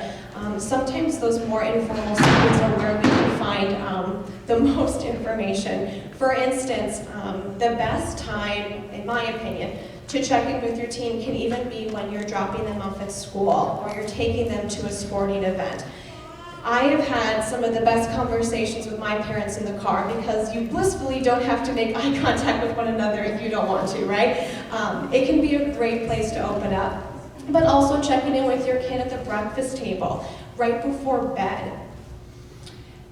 Sometimes those more informal settings are where we can find the most information. For instance, the best time, in my opinion, to check in with your teen can even be when you're dropping them off at school or you're taking them to a sporting event. I have had some of the best conversations with my parents in the car because you blissfully don't have to make eye contact with one another if you don't want to, right? It can be a great place to open up. But also checking in with your kid at the breakfast table, right before bed.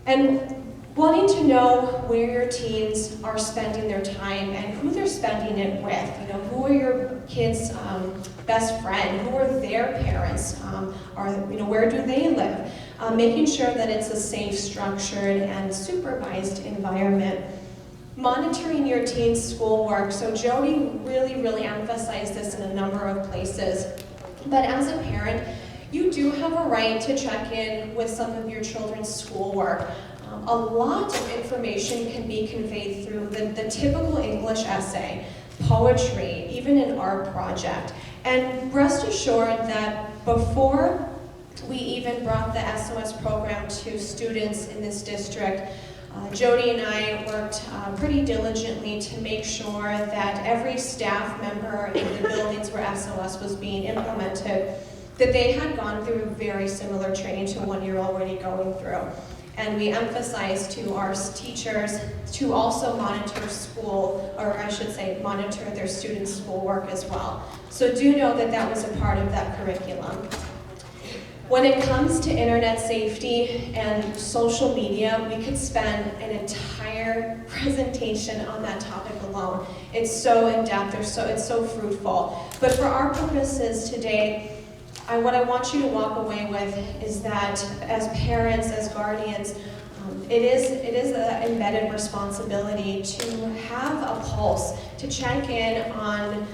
And wanting to know where your teens are spending their time and who they're spending it with. Who are your kids' best friend? Who are their parents? Where do they live? Making sure that it's a safe, structured, and supervised environment. Monitoring your teen's schoolwork. So Jodie really emphasized this in a number of places. But as a parent, you do have a right to check in with some of your children's schoolwork. A lot of information can be conveyed through the typical English essay, poetry, even an art project. And rest assured that before we even brought the SOS program to students in this district, Jodie and I worked pretty diligently to make sure that every staff member in the buildings where SOS was being implemented, that they had gone through very similar training to one you're already going through. And we emphasized to our teachers to also monitor monitor their students' schoolwork as well. So do know that that was a part of that curriculum. When it comes to internet safety and social media, we could spend an entire presentation on that topic alone. It's so in-depth, it's so fruitful. But for our purposes today, what I want you to walk away with is that as parents, as guardians, it is an embedded responsibility to have a pulse, to check in on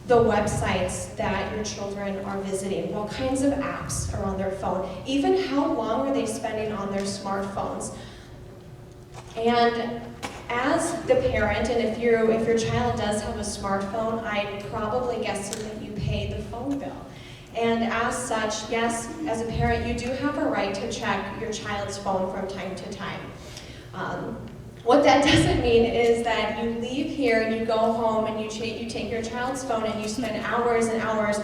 the websites that your children are visiting, what kinds of apps are on their phone, even how long are they spending on their smartphones. And as the parent, and if your child does have a smartphone, I'm probably guessing that you pay the phone bill. And as such, yes, as a parent, you do have a right to check your child's phone from time to time. What that doesn't mean is that you leave here and you go home and you take your child's phone and you spend hours and hours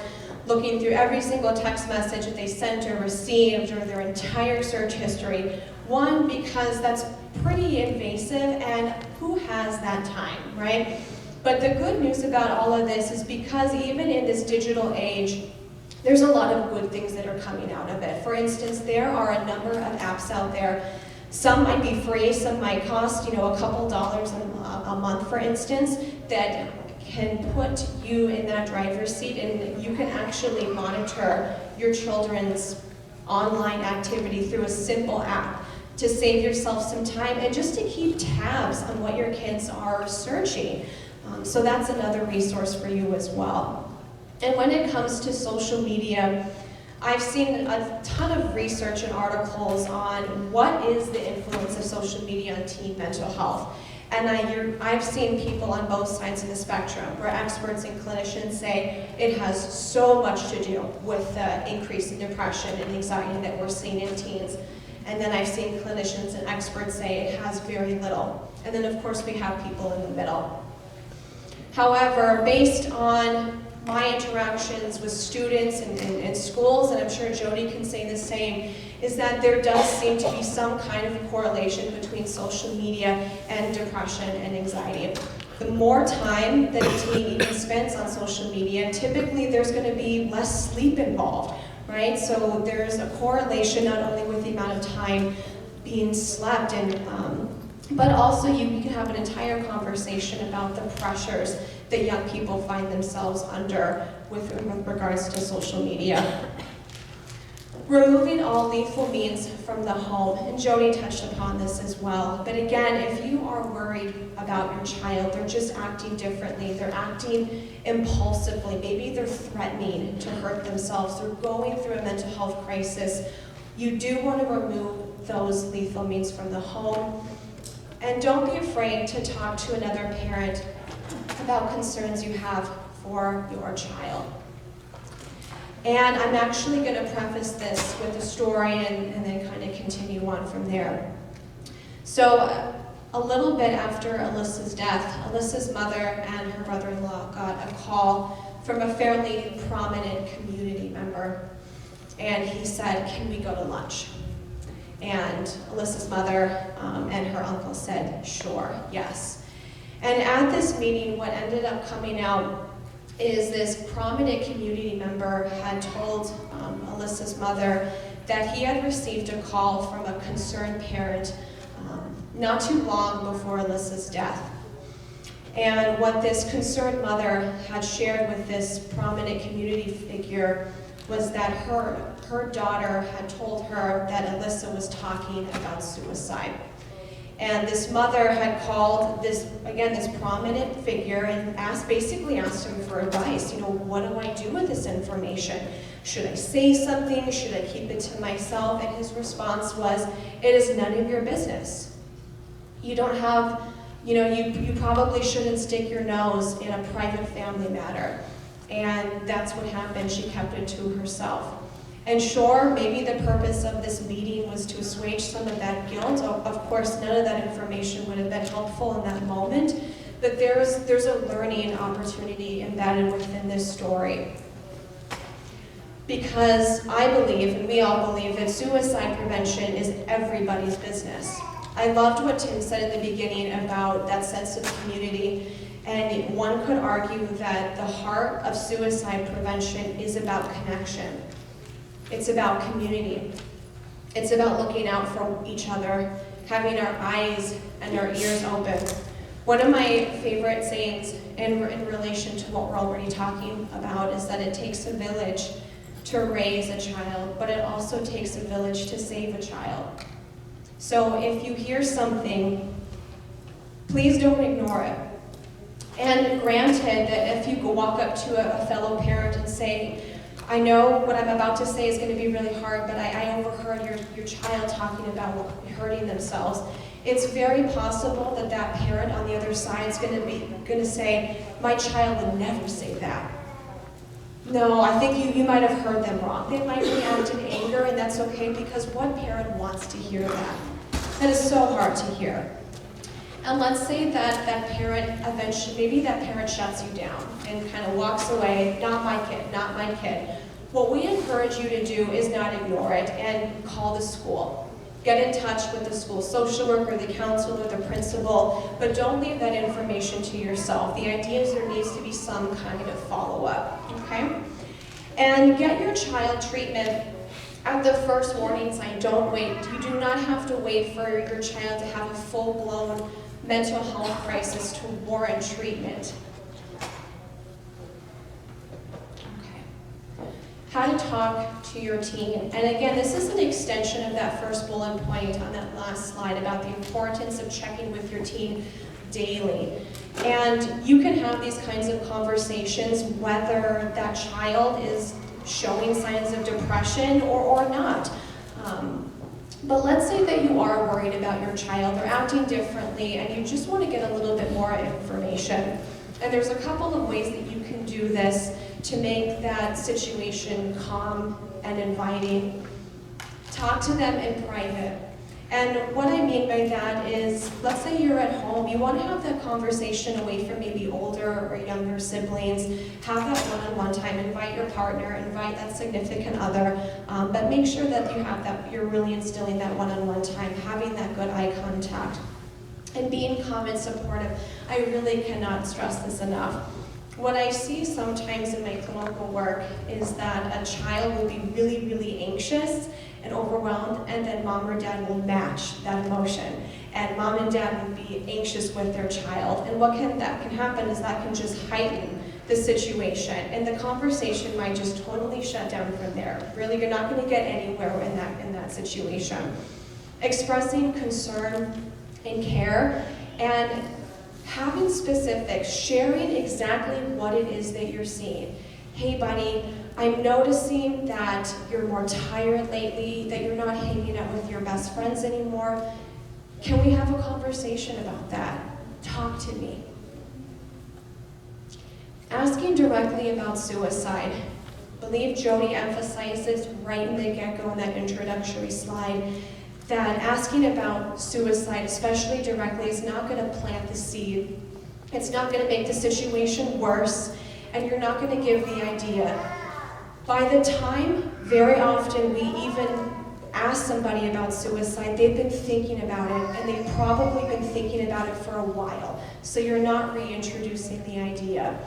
looking through every single text message that they sent or received or their entire search history. One, because that's pretty invasive, and who has that time, right? But the good news about all of this is because even in this digital age, there's a lot of good things that are coming out of it. For instance, there are a number of apps out there. Some might be free, some might cost, a couple dollars a month, for instance, that can put you in that driver's seat, and you can actually monitor your children's online activity through a simple app to save yourself some time and just to keep tabs on what your kids are searching. So that's another resource for you as well. And when it comes to social media, I've seen a ton of research and articles on what is the influence of social media on teen mental health. And I've seen people on both sides of the spectrum, where experts and clinicians say it has so much to do with the increase in depression and anxiety that we're seeing in teens. And then I've seen clinicians and experts say it has very little. And then of course we have people in the middle. However, based on my interactions with students and schools, and I'm sure Jodie can say the same, is that there does seem to be some kind of correlation between social media and depression and anxiety. The more time that a teen even spends on social media, typically there's going to be less sleep involved, right? So there's a correlation not only with the amount of time being slept, but also you can have an entire conversation about the pressures that young people find themselves under with regards to social media. Removing all lethal means from the home, and Jodie touched upon this as well, but again, if you are worried about your child, they're just acting differently, they're acting impulsively, maybe they're threatening to hurt themselves, they're going through a mental health crisis, you do want to remove those lethal means from the home. And don't be afraid to talk to another parent about concerns you have for your child. And I'm actually going to preface this with a story and then kind of continue on from there. So a little bit after Elyssa's death, Elyssa's mother and her brother-in-law got a call from a fairly prominent community member. And he said, "Can we go to lunch?" And Elyssa's mother and her uncle said, "Sure, yes." And at this meeting, what ended up coming out is this prominent community member had told Elyssa's mother that he had received a call from a concerned parent not too long before Elyssa's death. And what this concerned mother had shared with this prominent community figure was that her daughter had told her that Elyssa was talking about suicide. And this mother had called this prominent figure and basically asked him for advice. What do I do with this information? Should I say something? Should I keep it to myself? And his response was, "It is none of your business. You don't have, you probably shouldn't stick your nose in a private family matter." And that's what happened. She kept it to herself. And sure, maybe the purpose of this meeting was to assuage some of that guilt. Of course, none of that information would have been helpful in that moment, but there's a learning opportunity embedded within this story. Because I believe, and we all believe, that suicide prevention is everybody's business. I loved what Tim said in the beginning about that sense of community. And one could argue that the heart of suicide prevention is about connection. It's about community. It's about looking out for each other, having our eyes and our ears open. One of my favorite sayings in relation to what we're already talking about is that it takes a village to raise a child, but it also takes a village to save a child. So if you hear something, please don't ignore it. And granted that if you walk up to a fellow parent and say, "I know what I'm about to say is going to be really hard, but I overheard your child talking about hurting themselves," it's very possible that that parent on the other side is going to say, "My child would never say that." No, I think you might have heard them wrong. They might react in anger, and that's okay, because what parent wants to hear that? That is so hard to hear. And let's say that that parent eventually, maybe that parent shuts you down and kind of walks away, not my kid, not my kid. What we encourage you to do is not ignore it and call the school. Get in touch with the school social worker, the counselor, the principal, but don't leave that information to yourself. The idea is there needs to be some kind of follow-up, okay? And get your child treatment at the first warning sign. Don't wait. You do not have to wait for your child to have a full-blown mental health crisis to warrant treatment. Okay. How to talk to your teen. And again, this is an extension of that first bullet point on that last slide about the importance of checking with your teen daily. And you can have these kinds of conversations whether that child is showing signs of depression or not. But let's say that you are worried about your child, they're acting differently, and you just want to get a little bit more information. And there's a couple of ways that you can do this to make that situation calm and inviting. Talk to them in private. And what I mean by that is, let's say you're at home, you want to have that conversation away from maybe older or younger siblings, have that one-on-one time, invite your partner, invite that significant other, but make sure that you have that, you're really instilling that one-on-one time, having that good eye contact, and being calm and supportive. I really cannot stress this enough. What I see sometimes in my clinical work is that a child will be really, really anxious and overwhelmed, and then mom or dad will match that emotion. And mom and dad will be anxious with their child. And that can happen is that can just heighten the situation. And the conversation might just totally shut down from there. Really, you're not gonna get anywhere in that situation. Expressing concern and care, and having specifics, sharing exactly what it is that you're seeing. Hey buddy, I'm noticing that you're more tired lately, that you're not hanging out with your best friends anymore. Can we have a conversation about that? Talk to me. Asking directly about suicide. I believe Jodie emphasizes right in the get-go in that introductory slide that asking about suicide, especially directly, is not going to plant the seed. It's not going to make the situation worse, and you're not going to give the idea. By the time, very often, we even ask somebody about suicide, they've been thinking about it, and they've probably been thinking about it for a while. So you're not reintroducing the idea.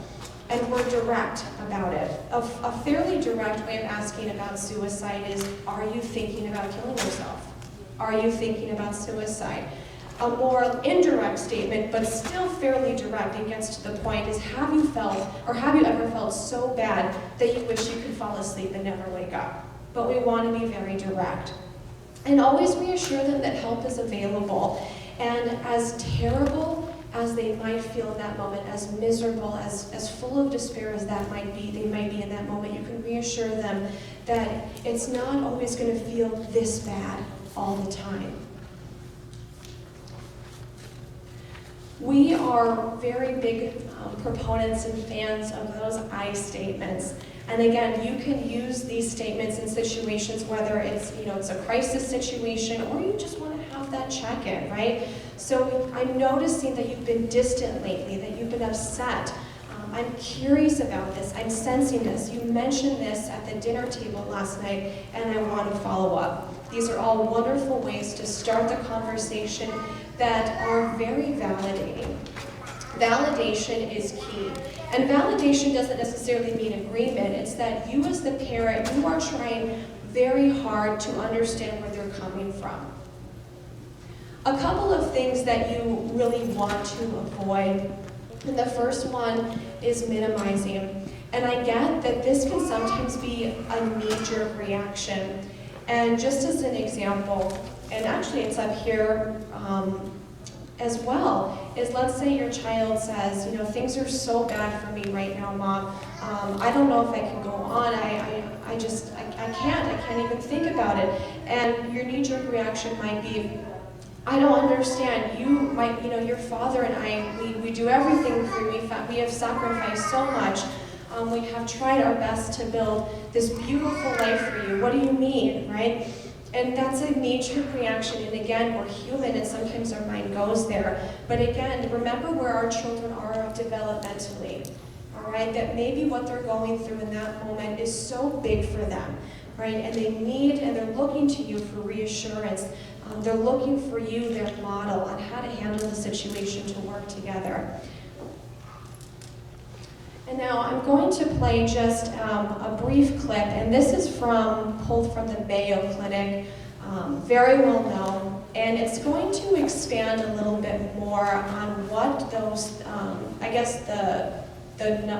And we're direct about it. A fairly direct way of asking about suicide is, are you thinking about killing yourself? Are you thinking about suicide? A more indirect statement, but still fairly direct and gets to the point, is have you ever felt so bad that you wish you could fall asleep and never wake up? But we want to be very direct. And always reassure them that help is available. And as terrible as they might feel in that moment, as miserable, as full of despair as that might be, they might be in that moment, you can reassure them that it's not always going to feel this bad all the time. We are very big proponents and fans of those I statements. And again, you can use these statements in situations whether it's, it's a crisis situation or you just want to have that check-in, right? So I'm noticing that you've been distant lately, that you've been upset. I'm curious about this. I'm sensing this. You mentioned this at the dinner table last night, and I want to follow up. These are all wonderful ways to start the conversation that are very validating. Validation is key. And validation doesn't necessarily mean agreement. It's that you as the parent, you are trying very hard to understand where they're coming from. A couple of things that you really want to avoid. And the first one is minimizing. And I get that this can sometimes be a knee-jerk reaction. And just as an example, and actually it's up here as well, is let's say your child says, things are so bad for me right now, Mom. I don't know if I can go on. I can't even think about it. And your knee-jerk reaction might be, I don't understand. Your father and I, we do everything for you. We have sacrificed so much. We have tried our best to build this beautiful life for you. What do you mean, right? And that's a knee-jerk reaction, and again, we're human, and sometimes our mind goes there. But again, remember where our children are developmentally, all right? That maybe what they're going through in that moment is so big for them, right? And they need, and they're looking to you for reassurance. They're looking for you, their model, on how to handle the situation to work together. And now I'm going to play just a brief clip, and this is pulled from the Mayo Clinic, very well known, and it's going to expand a little bit more on what those, I guess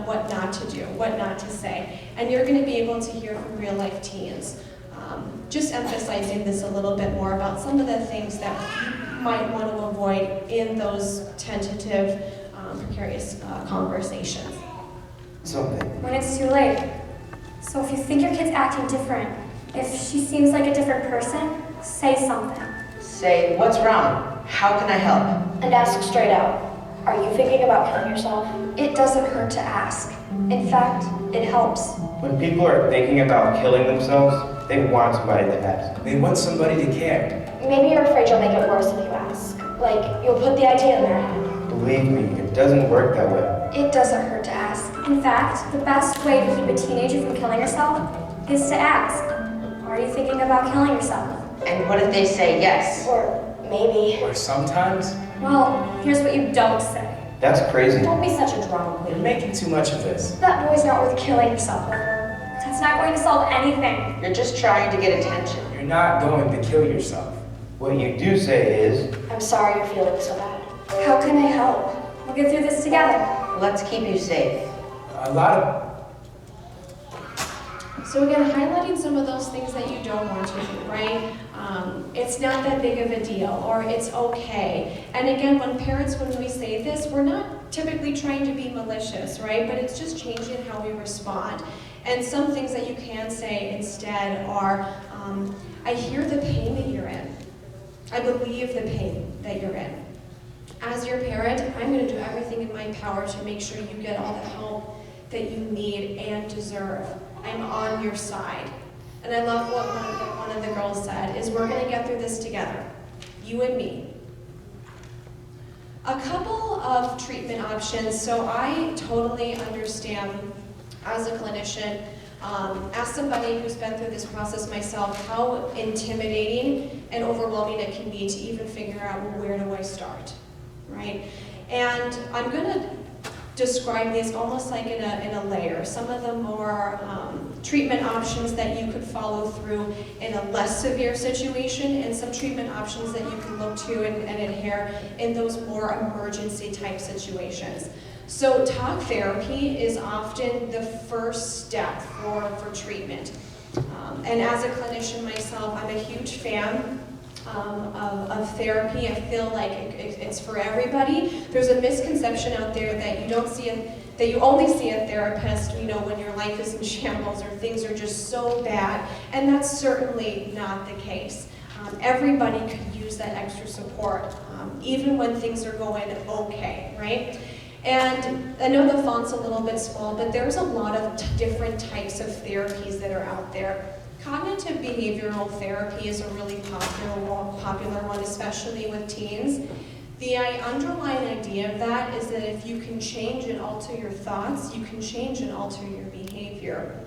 what not to do, what not to say. And you're going to be able to hear from real life teens, just emphasizing this a little bit more about some of the things that you might want to avoid in those tentative, precarious conversations. When it's too late. So if you think your kid's acting different, if she seems like a different person, say something. Say, what's wrong? How can I help? And ask straight out. Are you thinking about killing yourself? It doesn't hurt to ask. In fact, it helps. When people are thinking about killing themselves, they want somebody to ask. They want somebody to care. Maybe you're afraid you'll make it worse if you ask. Like, you'll put the idea in their head. Believe me, it doesn't work that way. It doesn't hurt to ask. In fact, the best way to keep a teenager from killing herself is to ask. Are you thinking about killing yourself? And what if they say yes? Or maybe. Or sometimes. Well, here's what you don't say. That's crazy. Don't be such a drama queen. You're making too much of this. That boy's not worth killing yourself over. That's not going to solve anything. You're just trying to get attention. You're not going to kill yourself. What you do say is, I'm sorry you're feeling so bad. How can I help? We'll get through this together. Let's keep you safe. a lot of So again, highlighting some of those things that you don't want to do, right? It's not that big of a deal, or it's okay. And again, when we say this, we're not typically trying to be malicious, right? But it's just changing how we respond. And some things that you can say instead are, I hear the pain that you're in. I believe the pain that you're in. As your parent, I'm going to do everything in my power to make sure you get all the help that you need and deserve. I'm on your side. And I love what one of the girls said, is we're going to get through this together, you and me. A couple of treatment options. So I totally understand, as a clinician, as somebody who's been through this process myself, how intimidating and overwhelming it can be to even figure out, well, where do I start, right? And I'm going to describe these almost like in a layer. Some of the more treatment options that you could follow through in a less severe situation, and some treatment options that you can look to and adhere in those more emergency type situations. So talk therapy is often the first step for treatment. And as a clinician myself, I'm a huge fan of therapy. I feel like it's for everybody. There's a misconception out there that you don't see that you only see a therapist, when your life is in shambles or things are just so bad, and that's certainly not the case. Everybody could use that extra support, even when things are going okay, right? And I know the font's a little bit small, but there's a lot of different types of therapies that are out there. Cognitive behavioral therapy is a really popular one, especially with teens. The underlying idea of that is that if you can change and alter your thoughts, you can change and alter your behavior.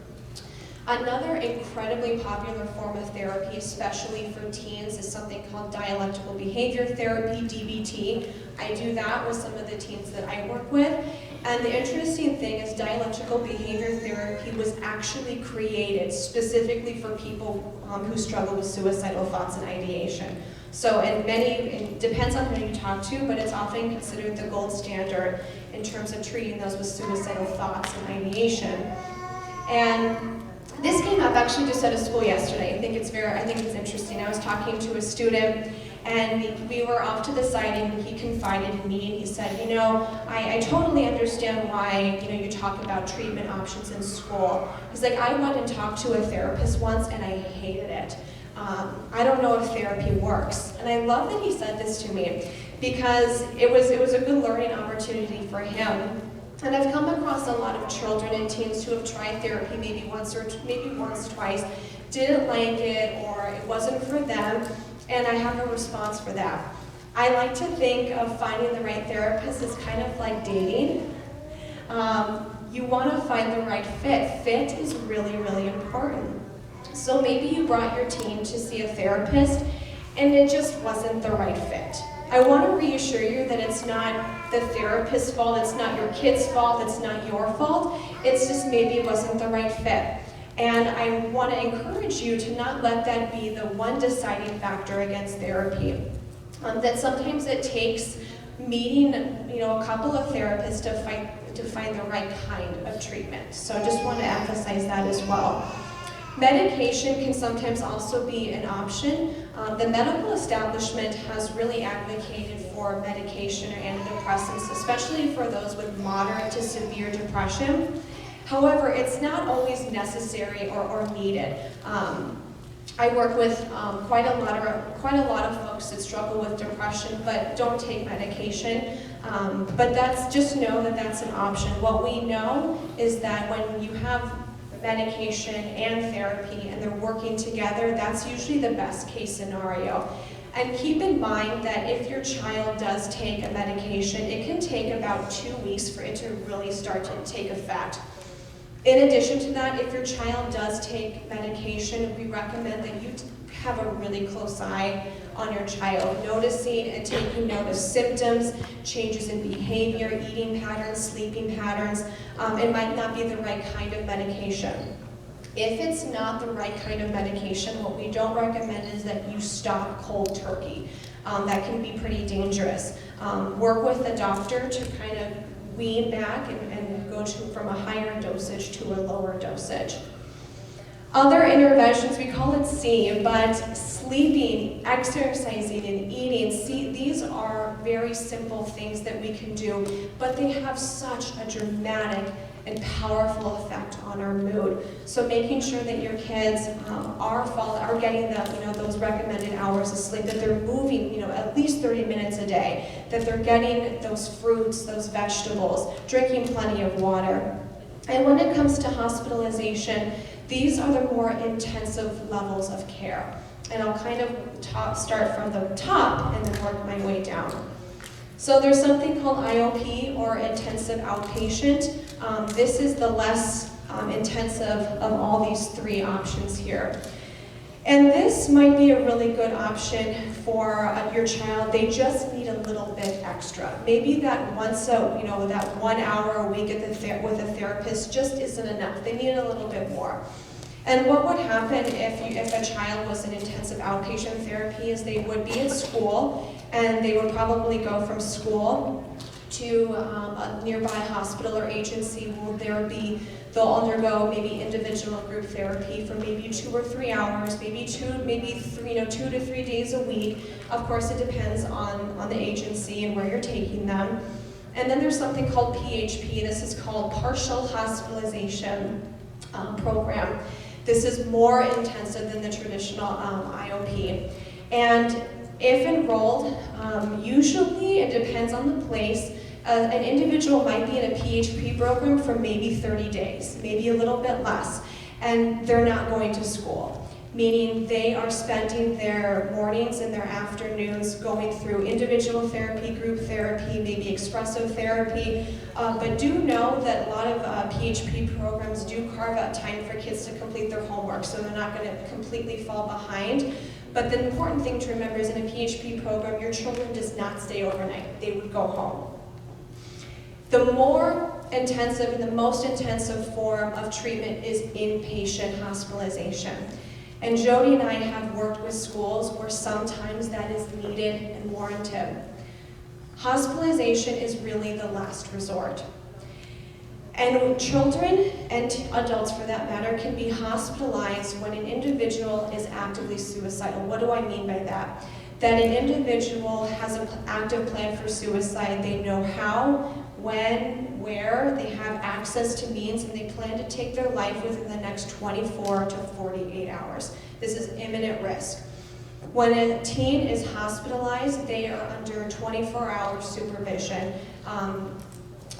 Another incredibly popular form of therapy, especially for teens, is something called dialectical behavior therapy, DBT. I do that with some of the teens that I work with. And the interesting thing is dialectical behavior therapy was actually created specifically for people who struggle with suicidal thoughts and ideation. So it depends on who you talk to, but it's often considered the gold standard in terms of treating those with suicidal thoughts and ideation. And this came up actually just at a school yesterday. I think it's interesting. I was talking to a student, and we were off to the side, and he confided in me, and he said, I totally understand why, you talk about treatment options in school. He's like, I went and talked to a therapist once, and I hated it. I don't know if therapy works. And I love that he said this to me, because it was a good learning opportunity for him. And I've come across a lot of children and teens who have tried therapy maybe once, twice, didn't like it, or it wasn't for them, and I have a response for that. I like to think of finding the right therapist as kind of like dating. You want to find the right fit. Fit is really, really important. So maybe you brought your teen to see a therapist and it just wasn't the right fit. I want to reassure you that it's not the therapist's fault, it's not your kid's fault, it's not your fault. It's just maybe it wasn't the right fit. And I want to encourage you to not let that be the one deciding factor against therapy. That sometimes it takes meeting, a couple of therapists to find the right kind of treatment. So I just want to emphasize that as well. Medication can sometimes also be an option. The medical establishment has really advocated for medication or antidepressants, especially for those with moderate to severe depression. However, it's not always necessary or needed. I work with quite a lot of folks that struggle with depression but don't take medication. But just know that that's an option. What we know is that when you have medication and therapy and they're working together, that's usually the best case scenario. And keep in mind that if your child does take a medication, it can take about 2 weeks for it to really start to take effect. In addition to that, if your child does take medication, we recommend that you have a really close eye on your child, noticing and taking note of symptoms, changes in behavior, eating patterns, sleeping patterns. It might not be the right kind of medication. If it's not the right kind of medication, what we don't recommend is that you stop cold turkey. That can be pretty dangerous. Work with the doctor to kind of wean back and go from a higher dosage to a lower dosage. Other interventions, we call it C, but sleeping, exercising, and eating, these are very simple things that we can do, but they have such a dramatic and powerful effect on our mood. So making sure that your kids are getting those recommended hours of sleep, that they're moving at least 30 minutes a day, that they're getting those fruits, those vegetables, drinking plenty of water. And when it comes to hospitalization, these are the more intensive levels of care. And I'll kind of start from the top and then work my way down. So there's something called IOP, or intensive outpatient. This is the less intensive of all these three options here. And this might be a really good option for your child. They just need a little bit extra. Maybe that that 1 hour a week with a therapist just isn't enough. They need a little bit more. And what would happen if a child was in intensive outpatient therapy is they would be at school, and they would probably go from school to a nearby hospital or agency where they'll undergo maybe individual group therapy for maybe 2 or 3 hours, maybe 2 to 3 days a week. Of course, it depends on the agency and where you're taking them. And then there's something called PHP. This is called Partial Hospitalization Program. This is more intensive than the traditional IOP. And if enrolled, usually it depends on the place. An individual might be in a PHP program for maybe 30 days, maybe a little bit less, and they're not going to school, meaning they are spending their mornings and their afternoons going through individual therapy, group therapy, maybe expressive therapy, but do know that a lot of PHP programs do carve out time for kids to complete their homework, so they're not going to completely fall behind. But the important thing to remember is in a PHP program, your children does not stay overnight. They would go home. The more intensive and the most intensive form of treatment is inpatient hospitalization. And Jodie and I have worked with schools where sometimes that is needed and warranted. Hospitalization is really the last resort. And children and adults, for that matter, can be hospitalized when an individual is actively suicidal. What do I mean by that? That an individual has an active plan for suicide. They know how, when, where, they have access to means, and they plan to take their life within the next 24 to 48 hours. This is imminent risk. When a teen is hospitalized, they are under 24-hour supervision.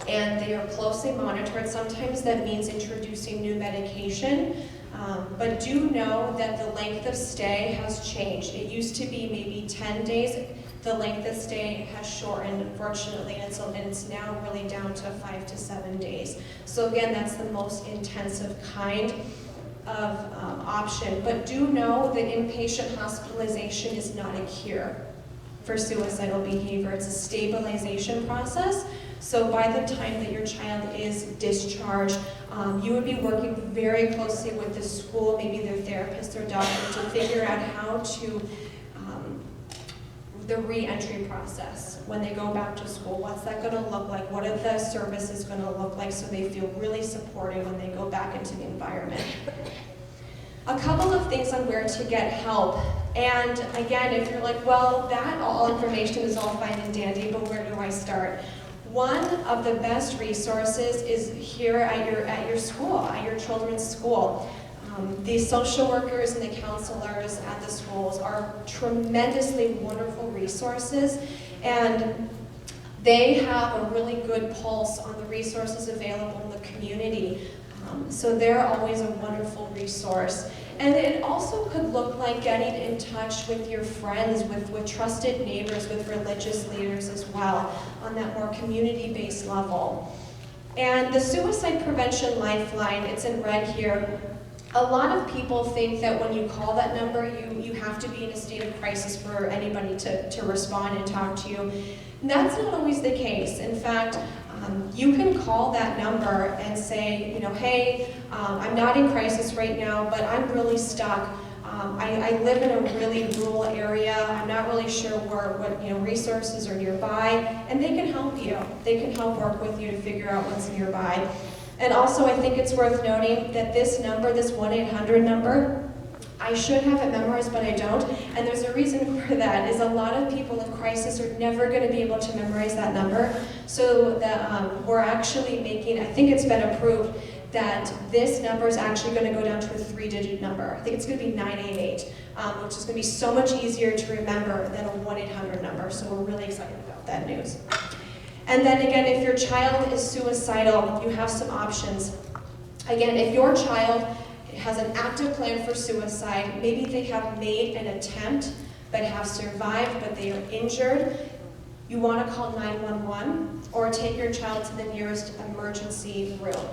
and they are closely monitored. Sometimes that means introducing new medication, but do know that the length of stay has changed. It used to be maybe 10 days. The length of stay has shortened, unfortunately, and it's now really down to 5 to 7 days. So again, that's the most intensive kind of option. But do know that inpatient hospitalization is not a cure for suicidal behavior. It's a stabilization process. So by the time that your child is discharged, you would be working very closely with the school, maybe their therapist or doctor, to figure out how to, the re-entry process when they go back to school. What's that going to look like? What are the services going to look like so they feel really supported when they go back into the environment? A couple of things on where to get help. And again, if you're like, well, that all information is all fine and dandy, but where do I start? One of the best resources is here at your school, at your children's school. The social workers and the counselors at the schools are tremendously wonderful resources, and they have a really good pulse on the resources available in the community. So they're always a wonderful resource. And it also could look like getting in touch with your friends, with trusted neighbors, with religious leaders as well, on that more community-based level. And the Suicide Prevention Lifeline, it's in red here. A lot of people think that when you call that number, you have to be in a state of crisis for anybody to respond and talk to you. And that's not always the case. In fact, you can call that number and say, you know, hey, I'm not in crisis right now, but I'm really stuck. I live in a really rural area. I'm not really sure what resources are nearby, and they can help you. They can help work with you to figure out what's nearby. And also, I think it's worth noting that this number, this 1-800 number, I should have it memorized, but I don't. And there's a reason for that, is a lot of people with crisis are never going to be able to memorize that number. So we're actually making, I think it's been approved, that this number is actually going to go down to a 3-digit number. I think it's going to be 988, which is going to be so much easier to remember than a 1-800 number. So we're really excited about that news. And then again, if your child is suicidal, you have some options. Again, if your child has an active plan for suicide, maybe they have made an attempt but have survived, but they are injured, you want to call 911 or take your child to the nearest emergency room.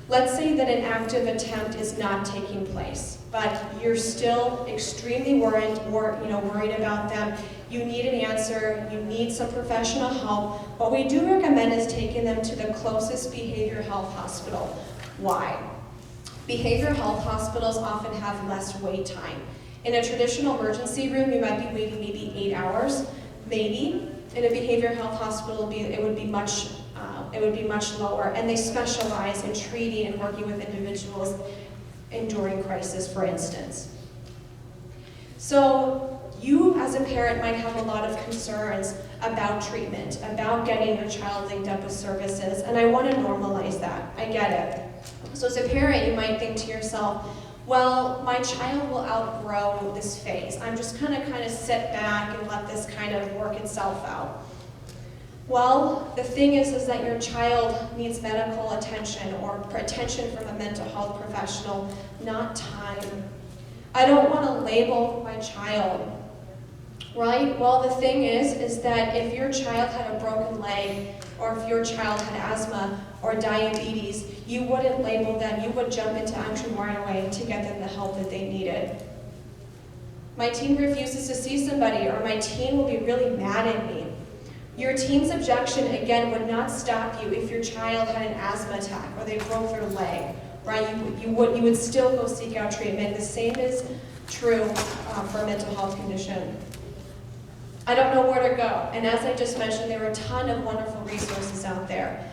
Let's say that an active attempt is not taking place, but you're still extremely worried about them. You need an answer, you need some professional help. What we do recommend is taking them to the closest behavioral health hospital. Why? Behavioral health hospitals often have less wait time. In a traditional emergency room, you might be waiting maybe 8 hours, maybe. In a behavioral health hospital, it would be much lower, and they specialize in treating and working with individuals enduring crisis, for instance. So you, as a parent, might have a lot of concerns about treatment, about getting your child linked up with services, and I want to normalize that. I get it. So as a parent, you might think to yourself, well, my child will outgrow this phase. I'm just kind of sit back and let this kind of work itself out. Well, the thing is that your child needs medical attention or attention from a mental health professional, not time. I don't want to label my child, right? Well, the thing is that if your child had a broken leg, or if your child had asthma or diabetes, you wouldn't label them. You would jump into action right away to get them the help that they needed. My teen refuses to see somebody, or my teen will be really mad at me. Your teen's objection, again, would not stop you if your child had an asthma attack or they broke their leg, right? You would still go seek out treatment. The same is true for a mental health condition. I don't know where to go, and as I just mentioned, there are a ton of wonderful resources out there.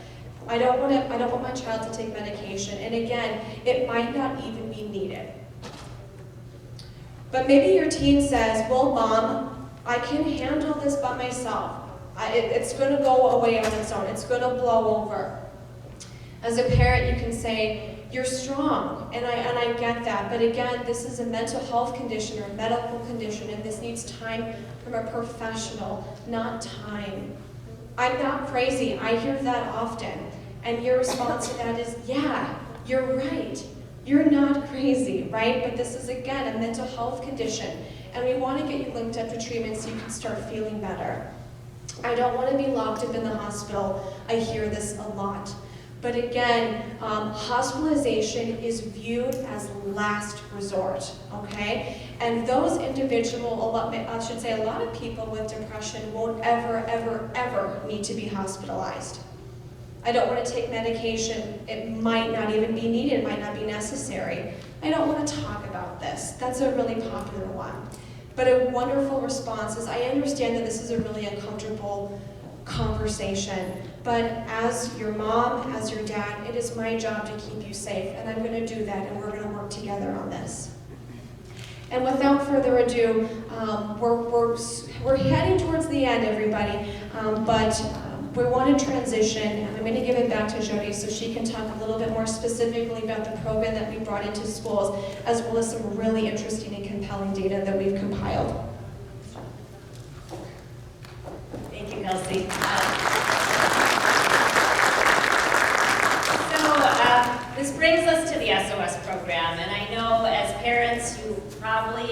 I don't want my child to take medication, and again, it might not even be needed. But maybe your teen says, well, Mom, I can handle this by myself. It's going to go away on its own. It's going to blow over. As a parent, you can say, you're strong, and I get that, but again, this is a mental health condition or a medical condition, and this needs time from a professional, not time. I'm not crazy. I hear that often. And your response to that is, yeah, you're right. You're not crazy, right? But this is, again, a mental health condition. And we want to get you linked up to treatment so you can start feeling better. I don't want to be locked up in the hospital. I hear this a lot. But again, hospitalization is viewed as last resort, okay? And those individuals, a lot of people with depression won't ever, ever, ever need to be hospitalized. I don't want to take medication. It might not even be needed, it might not be necessary. I don't want to talk about this. That's a really popular one. But a wonderful response is, I understand that this is a really uncomfortable conversation, but as your mom, as your dad, it is my job to keep you safe, and I'm going to do that, and we're going to work together on this. And without further ado, we're heading towards the end, everybody, but we want to transition, and I'm going to give it back to Jodie so she can talk a little bit more specifically about the program that we brought into schools, as well as some really interesting and compelling data that we've compiled. Thank you, Kelsey. This brings us to the SOS program, and I know as parents you probably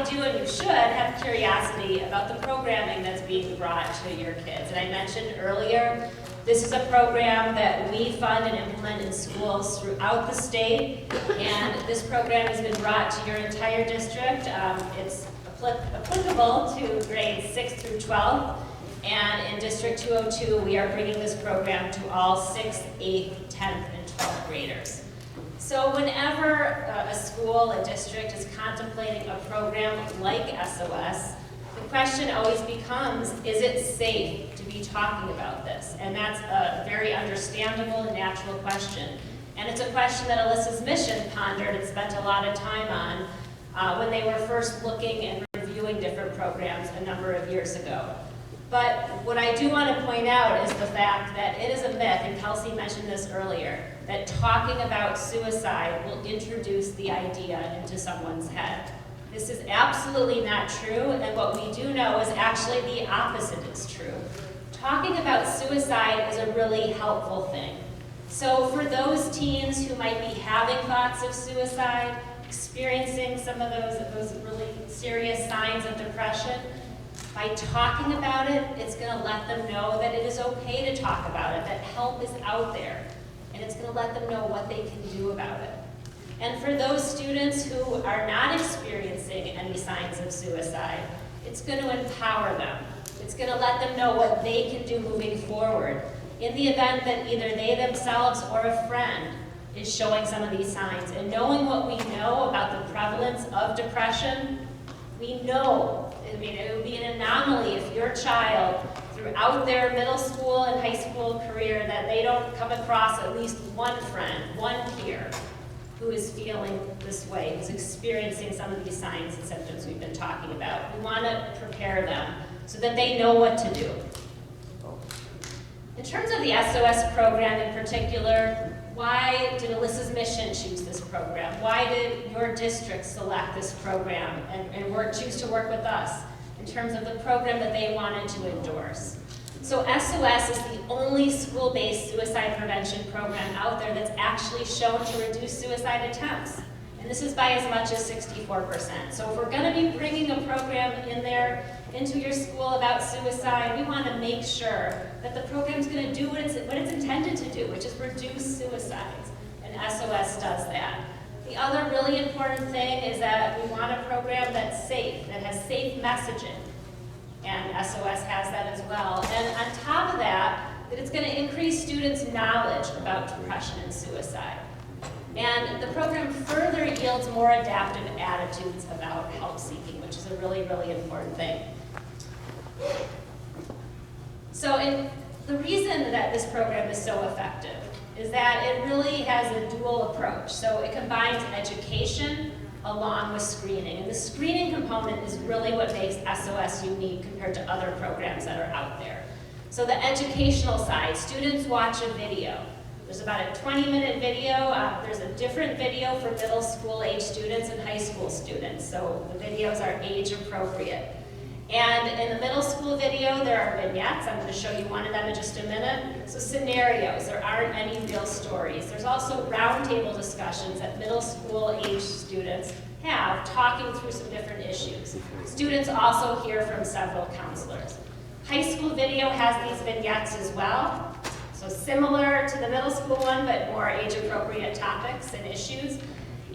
do and you should have curiosity about the programming that's being brought to your kids. And I mentioned earlier, this is a program that we fund and implement in schools throughout the state, and this program has been brought to your entire district. It's applicable to grades 6 through 12. And in District 202, we are bringing this program to all 6th, 8th, 10th, and 12th graders. So whenever a school, a district is contemplating a program like SOS, the question always becomes, is it safe to be talking about this? And that's a very understandable and natural question. And it's a question that Elyssa's mission pondered and spent a lot of time on when they were first looking and reviewing different programs a number of years ago. But what I do want to point out is the fact that it is a myth, and Kelsey mentioned this earlier, that talking about suicide will introduce the idea into someone's head. This is absolutely not true, and what we do know is actually the opposite is true. Talking about suicide is a really helpful thing. So for those teens who might be having thoughts of suicide, experiencing some of those really serious signs of depression, by talking about it, it's going to let them know that it is okay to talk about it, that help is out there, and it's going to let them know what they can do about it. And for those students who are not experiencing any signs of suicide, it's going to empower them. It's going to let them know what they can do moving forward in the event that either they themselves or a friend is showing some of these signs. And knowing what we know about the prevalence of depression, we know, it would be an anomaly if your child, throughout their middle school and high school career, that they don't come across at least one friend, one peer, who is feeling this way, who's experiencing some of these signs and symptoms we've been talking about. We want to prepare them so that they know what to do. In terms of the SOS program in particular, why did Elyssa's mission choose this program? Why did your district select this program and choose to work with us in terms of the program that they wanted to endorse? So SOS is the only school-based suicide prevention program out there that's actually shown to reduce suicide attempts. And this is by as much as 64%. So if we're going to be bringing a program in there into your school about suicide, we want to make sure that the program's going to do what it's intended to do, which is reduce suicides. And SOS does that. The other really important thing is that we want a program that's safe, that has safe messaging. And SOS has that as well. And on top of that, that it's going to increase students' knowledge about depression and suicide. And the program further yields more adaptive attitudes about help seeking, which is a really, really important thing. So the reason that this program is so effective is that it really has a dual approach. So it combines education along with screening. And the screening component is really what makes SOS unique compared to other programs that are out there. So the educational side, students watch a video. There's about a 20-minute video. There's a different video for middle school age students and high school students. So the videos are age appropriate. And in the middle school video, there are vignettes. I'm going to show you one of them in just a minute. So scenarios, there aren't any real stories. There's also roundtable discussions that middle school age students have, talking through some different issues. Students also hear from several counselors. High school video has these vignettes as well. So similar to the middle school one, but more age-appropriate topics and issues.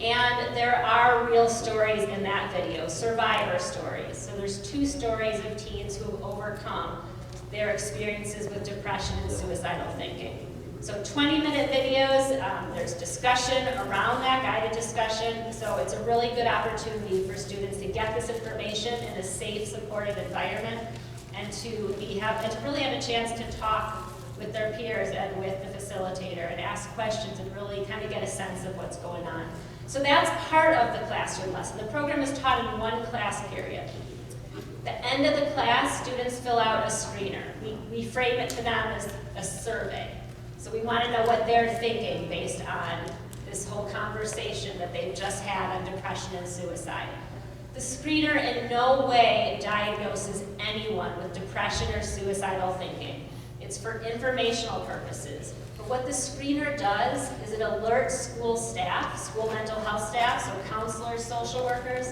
And there are real stories in that video, survivor stories. So there's 2 stories of teens who have overcome their experiences with depression and suicidal thinking. So 20-minute videos, there's discussion around that, guided discussion. So it's a really good opportunity for students to get this information in a safe, supportive environment and to really have a chance to talk with their peers and with the facilitator and ask questions and really kind of get a sense of what's going on. So that's part of the classroom lesson. The program is taught in 1 class period. At the end of the class, students fill out a screener. We frame it to them as a survey. So we want to know what they're thinking based on this whole conversation that they've just had on depression and suicide. The screener in no way diagnoses anyone with depression or suicidal thinking. It's for informational purposes. But what the screener does is it alerts school staff, school mental health staff, so counselors, social workers,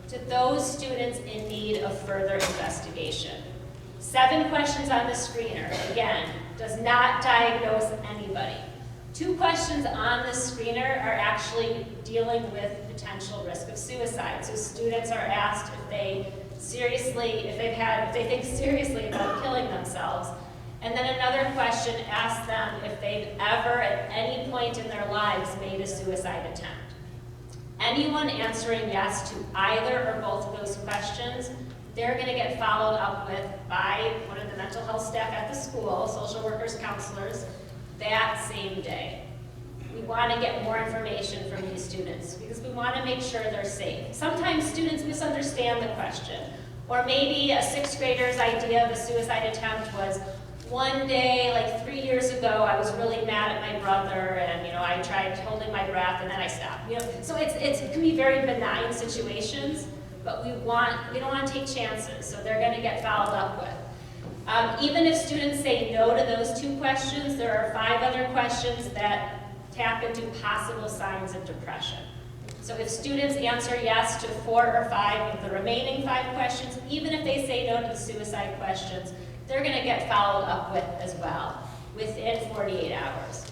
to those students in need of further investigation. 7 questions on the screener, again, does not diagnose anybody. 2 questions on the screener are actually dealing with potential risk of suicide. So students are asked if they think seriously about killing themselves. And then another question asks them if they've ever, at any point in their lives, made a suicide attempt. Anyone answering yes to either or both of those questions, they're going to get followed up with by one of the mental health staff at the school, social workers, counselors, that same day. We want to get more information from these students because we want to make sure they're safe. Sometimes students misunderstand the question, or maybe a 6th grader's idea of a suicide attempt was, one day, like 3 years ago, I was really mad at my brother, and I tried holding my breath, and then I stopped. So it can be very benign situations, but we don't want to take chances, so they're going to get followed up with. Even if students say no to those 2 questions, there are 5 other questions that tap into possible signs of depression. So if students answer yes to 4 or 5 of the remaining 5 questions, even if they say no to the suicide questions, they're going to get followed up with as well within 48 hours.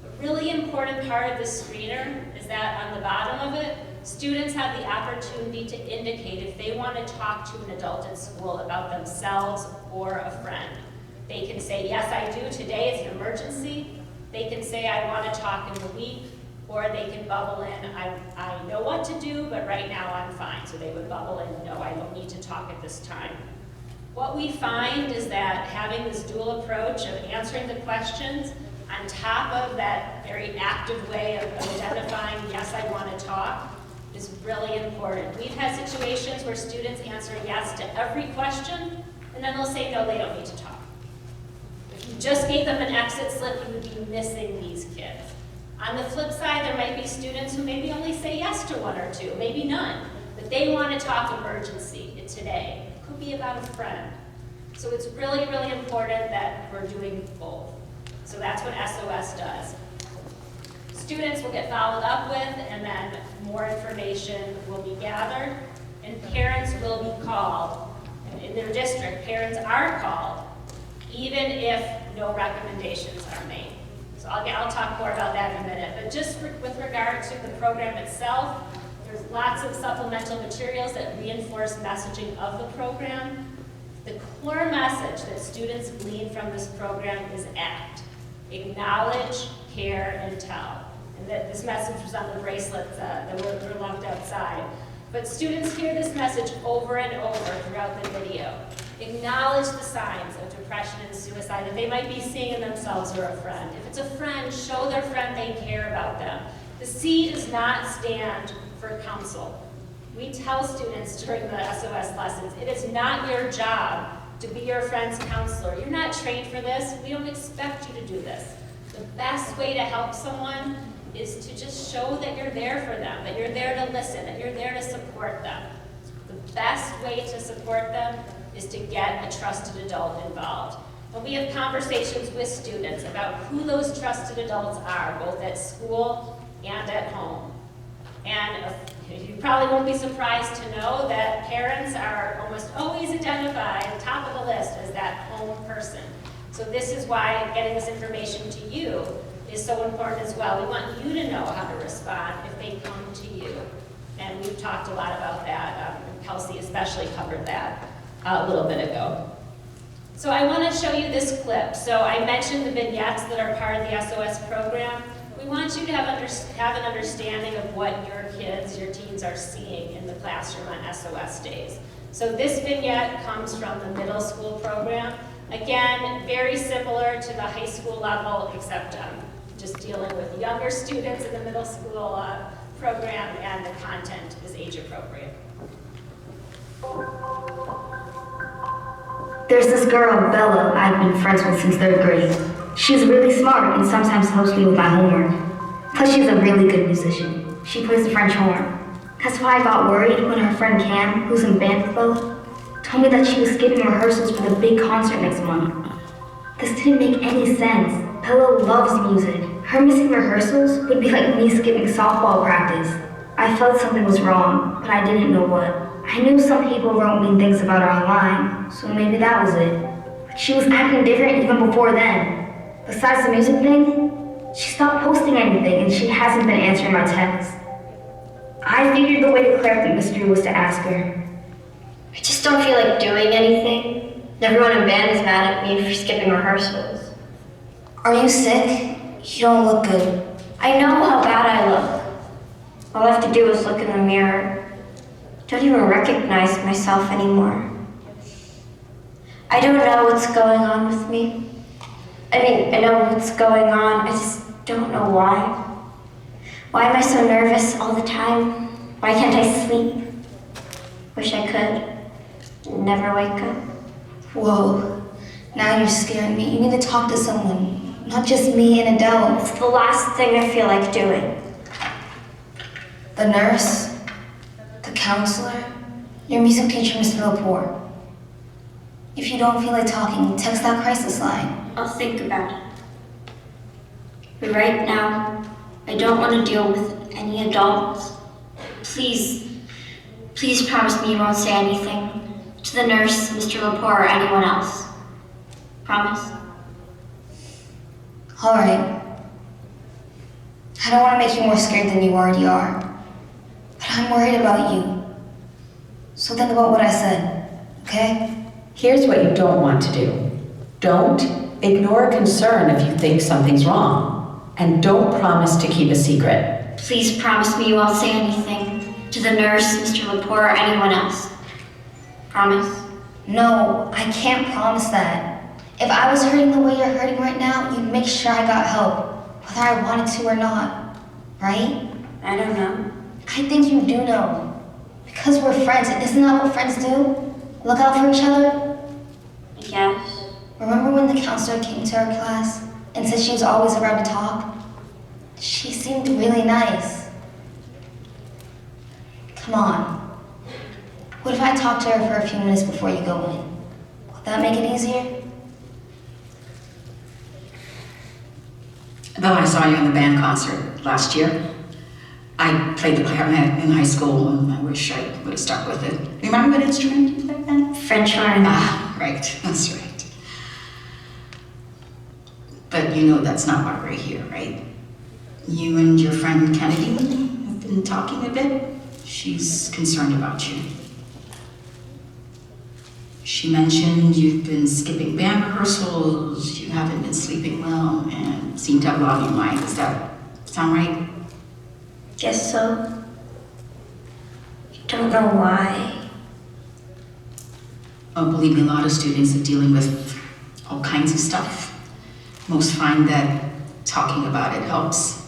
A really important part of this screener is that on the bottom of it, students have the opportunity to indicate if they want to talk to an adult at school about themselves or a friend. They can say, yes, I do, today it's an emergency. They can say, I want to talk in the week, or they can bubble in, I know what to do, but right now I'm fine. So they would bubble in, no, I don't need to talk at this time. What we find is that having this dual approach of answering the questions on top of that very active way of identifying, yes, I want to talk, is really important. We've had situations where students answer yes to every question, and then they'll say, no, they don't need to talk. If you just gave them an exit slip, you would be missing these kids. On the flip side, there might be students who maybe only say yes to 1 or 2, maybe none, but they want to talk emergency today. It could be about a friend. So it's really, really important that we're doing both. So that's what SOS does. Students will get followed up with, and then more information will be gathered, and parents will be called. And in their district, parents are called, even if no recommendations are made. So I'll talk more about that in a minute. But just with regard to the program itself, there's lots of supplemental materials that reinforce messaging of the program. The core message that students glean from this program is ACT. Acknowledge, care, and tell. And that this message was on the bracelets that were left outside. But students hear this message over and over throughout the video. Acknowledge the signs of depression and suicide that they might be seeing in themselves or a friend. If it's a friend, show their friend they care about them. The C does not stand for counsel. We tell students during the SOS lessons, it is not your job to be your friend's counselor. You're not trained for this. We don't expect you to do this. The best way to help someone is to just show that you're there for them, that you're there to listen, that you're there to support them. The best way to support them is to get a trusted adult involved. And we have conversations with students about who those trusted adults are, both at school and at home. And you probably won't be surprised to know that parents are almost always identified top of the list as that home person. So this is why getting this information to you is so important as well. We want you to know how to respond if they come to you. And we've talked a lot about that. Kelsey especially covered that a little bit ago. So I want to show you this clip. So I mentioned the vignettes that are part of the SOS program. We want you to have an understanding of what your kids, your teens are seeing in the classroom on SOS days. So this vignette comes from the middle school program. Again, very similar to the high school level, except just dealing with younger students in the middle school program, and the content is age appropriate. There's this girl, Bella, I've been friends with since 3rd grade. She's really smart and sometimes helps me with my homework. Plus she's a really good musician. She plays the French horn. That's why I got worried when her friend Cam, who's in band with Bella, told me that she was skipping rehearsals for the big concert next month. This didn't make any sense. Bella loves music. Her missing rehearsals would be like me skipping softball practice. I felt something was wrong, but I didn't know what. I knew some people wrote mean things about her online, so maybe that was it. But she was acting different even before then. Besides the music thing, she stopped posting anything and she hasn't been answering my texts. I figured the way to clear up the mystery was to ask her. I just don't feel like doing anything. Everyone in band is mad at me for skipping rehearsals. Are you sick? You don't look good. I know how bad I look. All I have to do is look in the mirror. I don't even recognize myself anymore. I don't know what's going on with me. I know what's going on, I just don't know why. Why am I so nervous all the time? Why can't I sleep? Wish I could. Never wake up. Whoa, now you're scaring me. You need to talk to someone, not just me, an adult. It's the last thing I feel like doing. The nurse, the counselor, your music teacher, Mr. Lepore. If you don't feel like talking, text that crisis line. I'll think about it. But right now, I don't want to deal with any adults. Please promise me you won't say anything to the nurse, Mr. Lepore, or anyone else. Promise? All right. I don't want to make you more scared than you already are. But I'm worried about you. So think about what I said, okay? Here's what you don't want to do. Don't ignore concern if you think something's wrong. And don't promise to keep a secret. Please promise me you won't say anything to the nurse, Mr. Lepore, or anyone else. Promise? No, I can't promise that. If I was hurting the way you're hurting right now, you'd make sure I got help, whether I wanted to or not, right? I don't know. I think you do know. Because we're friends, isn't that what friends do? Look out for each other? Yes. Remember when the counselor came to our class and said she was always around to talk? She seemed really nice. Come on. What if I talk to her for a few minutes before you go in? Would that make it easier? Though I saw you in the band concert last year, I played the clarinet in high school, and I wish I would have stuck with it. Remember what instrument you played then? French horn. Ah, right, that's right. But you know that's not why we're here, right? You and your friend Kennedy have been talking a bit. She's concerned about you. She mentioned you've been skipping band rehearsals, you haven't been sleeping well, and seem to have a lot on your mind. Does that sound right? Guess so. I don't know why. Oh, believe me, a lot of students are dealing with all kinds of stuff. Most find that talking about it helps.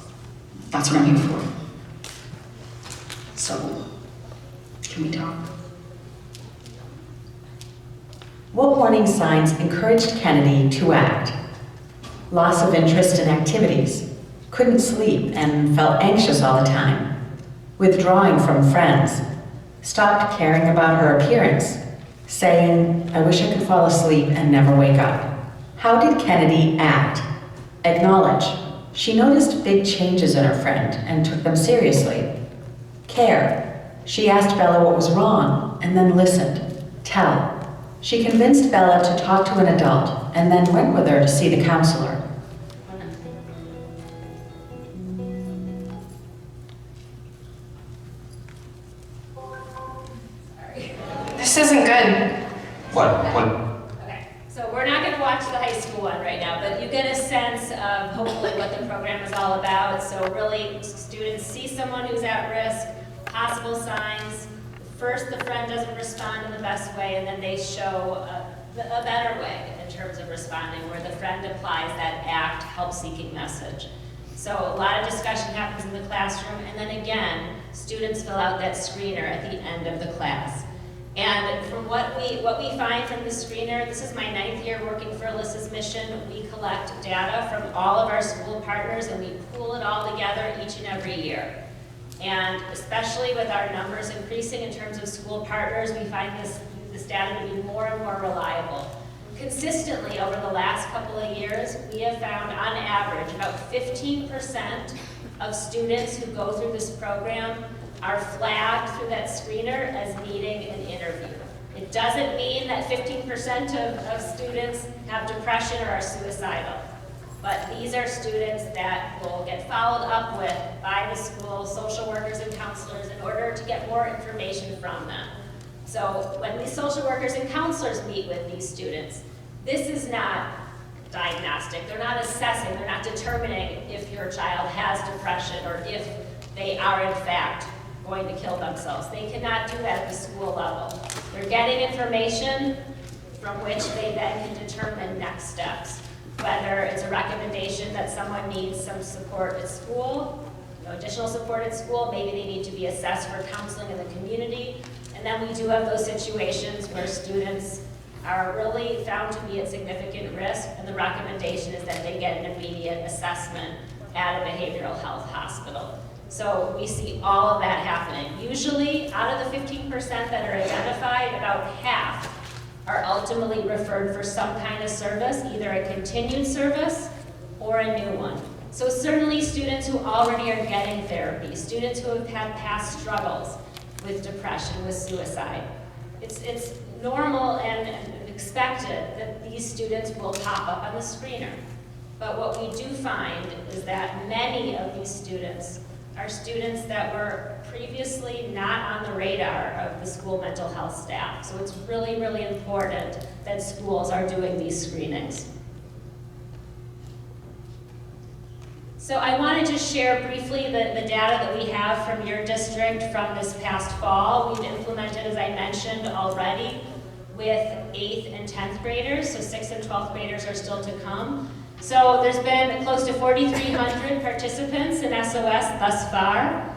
That's what I'm here for. So, can we talk? What warning signs encouraged Kennedy to act? Loss of interest in activities, couldn't sleep and felt anxious all the time, withdrawing from friends, stopped caring about her appearance, saying, "I wish I could fall asleep and never wake up." How did Kennedy act? Acknowledge. She noticed big changes in her friend and took them seriously. Care. She asked Bella what was wrong and then listened. Tell. She convinced Bella to talk to an adult and then went with her to see the counselor. This isn't good. What? Okay, so we're not going to watch the high school one right now, but you get a sense of hopefully what the program is all about. So really, students see someone who's at risk, possible signs. First, the friend doesn't respond in the best way, and then they show a better way in terms of responding, where the friend applies that ACT, help-seeking message. So a lot of discussion happens in the classroom, and then again, students fill out that screener at the end of the class. And from what we find from the screener, this is my 9th year working for Elyssa's mission. We collect data from all of our school partners and we pool it all together each and every year. And especially with our numbers increasing in terms of school partners, we find this data to be more and more reliable. Consistently over the last couple of years, we have found on average about 15% of students who go through this program are flagged through that screener as needing an interview. It doesn't mean that 15% of students have depression or are suicidal, but these are students that will get followed up with by the school, social workers and counselors in order to get more information from them. So when these social workers and counselors meet with these students, this is not diagnostic. They're not assessing, they're not determining if your child has depression or if they are in fact going to kill themselves. They cannot do that at the school level. They're getting information from which they then can determine next steps. Whether it's a recommendation that someone needs some support at school, additional support at school, maybe they need to be assessed for counseling in the community. And then we do have those situations where students are really found to be at significant risk, and the recommendation is that they get an immediate assessment at a behavioral health hospital. So we see all of that happening. Usually, out of the 15% that are identified, about half are ultimately referred for some kind of service, either a continued service or a new one. So certainly students who already are getting therapy, students who have had past struggles with depression, with suicide. It's normal and expected that these students will pop up on the screener. But what we do find is that many of these students are students that were previously not on the radar of the school mental health staff. So it's really, really important that schools are doing these screenings. So I want to just share briefly the data that we have from your district from this past fall. We've implemented, as I mentioned already, with 8th and 10th graders, so 6th and 12th graders are still to come. So there's been close to 4,300 participants in SOS thus far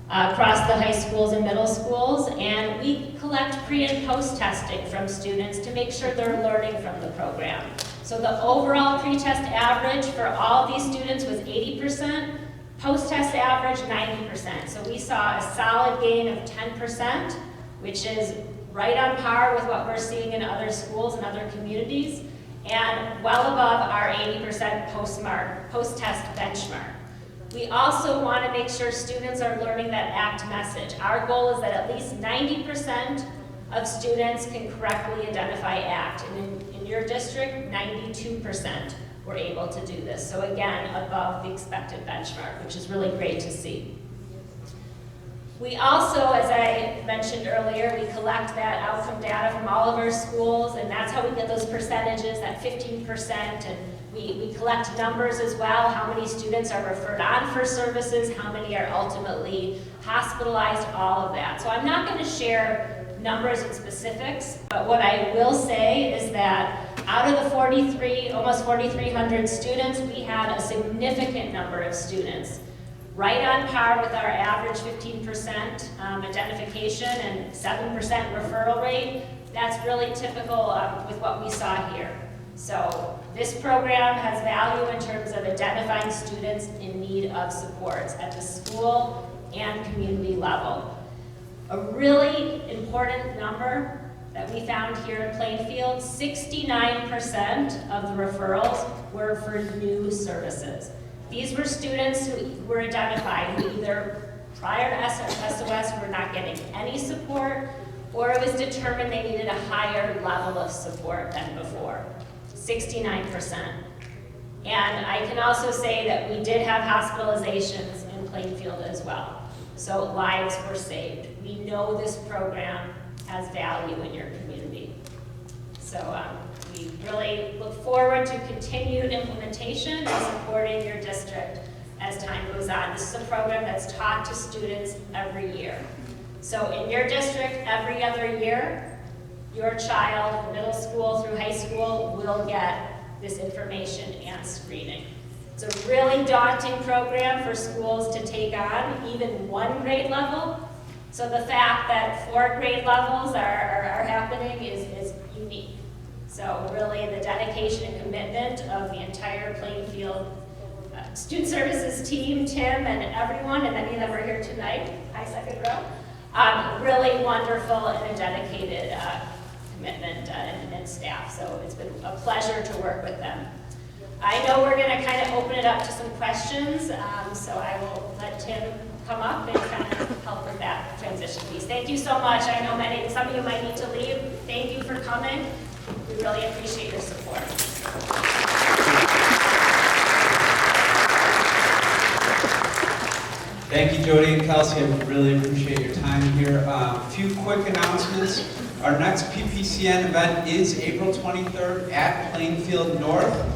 across the high schools and middle schools, and we collect pre and post testing from students to make sure they're learning from the program. So the overall pre-test average for all these students was 80%, post-test average 90%. So we saw a solid gain of 10%, which is right on par with what we're seeing in other schools and other communities, and well above our 80% post-test benchmark. We also want to make sure students are learning that ACT message. Our goal is that at least 90% of students can correctly identify ACT. And in your district, 92% were able to do this. So again, above the expected benchmark, which is really great to see. We also, as I mentioned earlier, we collect that outcome data from all of our schools, and that's how we get those percentages, that 15%, and we collect numbers as well, how many students are referred on for services, how many are ultimately hospitalized, all of that. So I'm not going to share numbers and specifics, but what I will say is that out of the almost 4,300 students, we had a significant number of students right on par with our average 15% identification and 7% referral rate. That's really typical with what we saw here. So this program has value in terms of identifying students in need of supports at the school and community level. A really important number that we found here in Plainfield, 69% of the referrals were for new services. These were students who were identified who either prior to SOS were not getting any support, or it was determined they needed a higher level of support than before, 69%. And I can also say that we did have hospitalizations in Plainfield as well. So lives were saved. We know this program has value in your community. So we really look forward to continued implementation and supporting your district as time goes on. This is a program that's taught to students every year. So in your district, every other year, your child, middle school through high school, will get this information and screening. It's a really daunting program for schools to take on, even one grade level. So the fact that 4 grade levels are happening is unique. So really the dedication and commitment of the entire Plainfield Student Services team, Tim and everyone, and many of them are here tonight, hi second row, really wonderful and a dedicated commitment and staff. So it's been a pleasure to work with them. I know we're going to kind of open it up to some questions, so I will let Tim come up and kind of help with that transition piece. Thank you so much. I know some of you might need to leave. Thank you for coming. We really appreciate your support. Thank you, Jodie and Kelsey. I really appreciate your time here. A few quick announcements. Our next PPCN event is April 23rd at Plainfield North.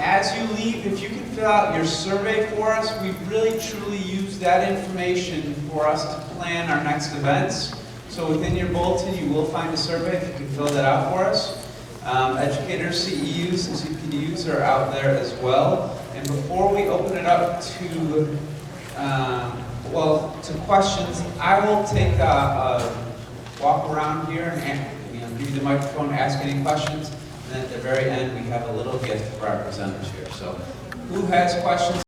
As you leave, if you can fill out your survey for us, we really truly use that information for us to plan our next events. So within your bulletin, you will find a survey if you can fill that out for us. Educators, CEUs, and CPUs are out there as well. And before we open it up to questions, I will take a walk around here and give you the microphone, ask any questions. And then at the very end, we have a little gift for our presenters here. So who has questions?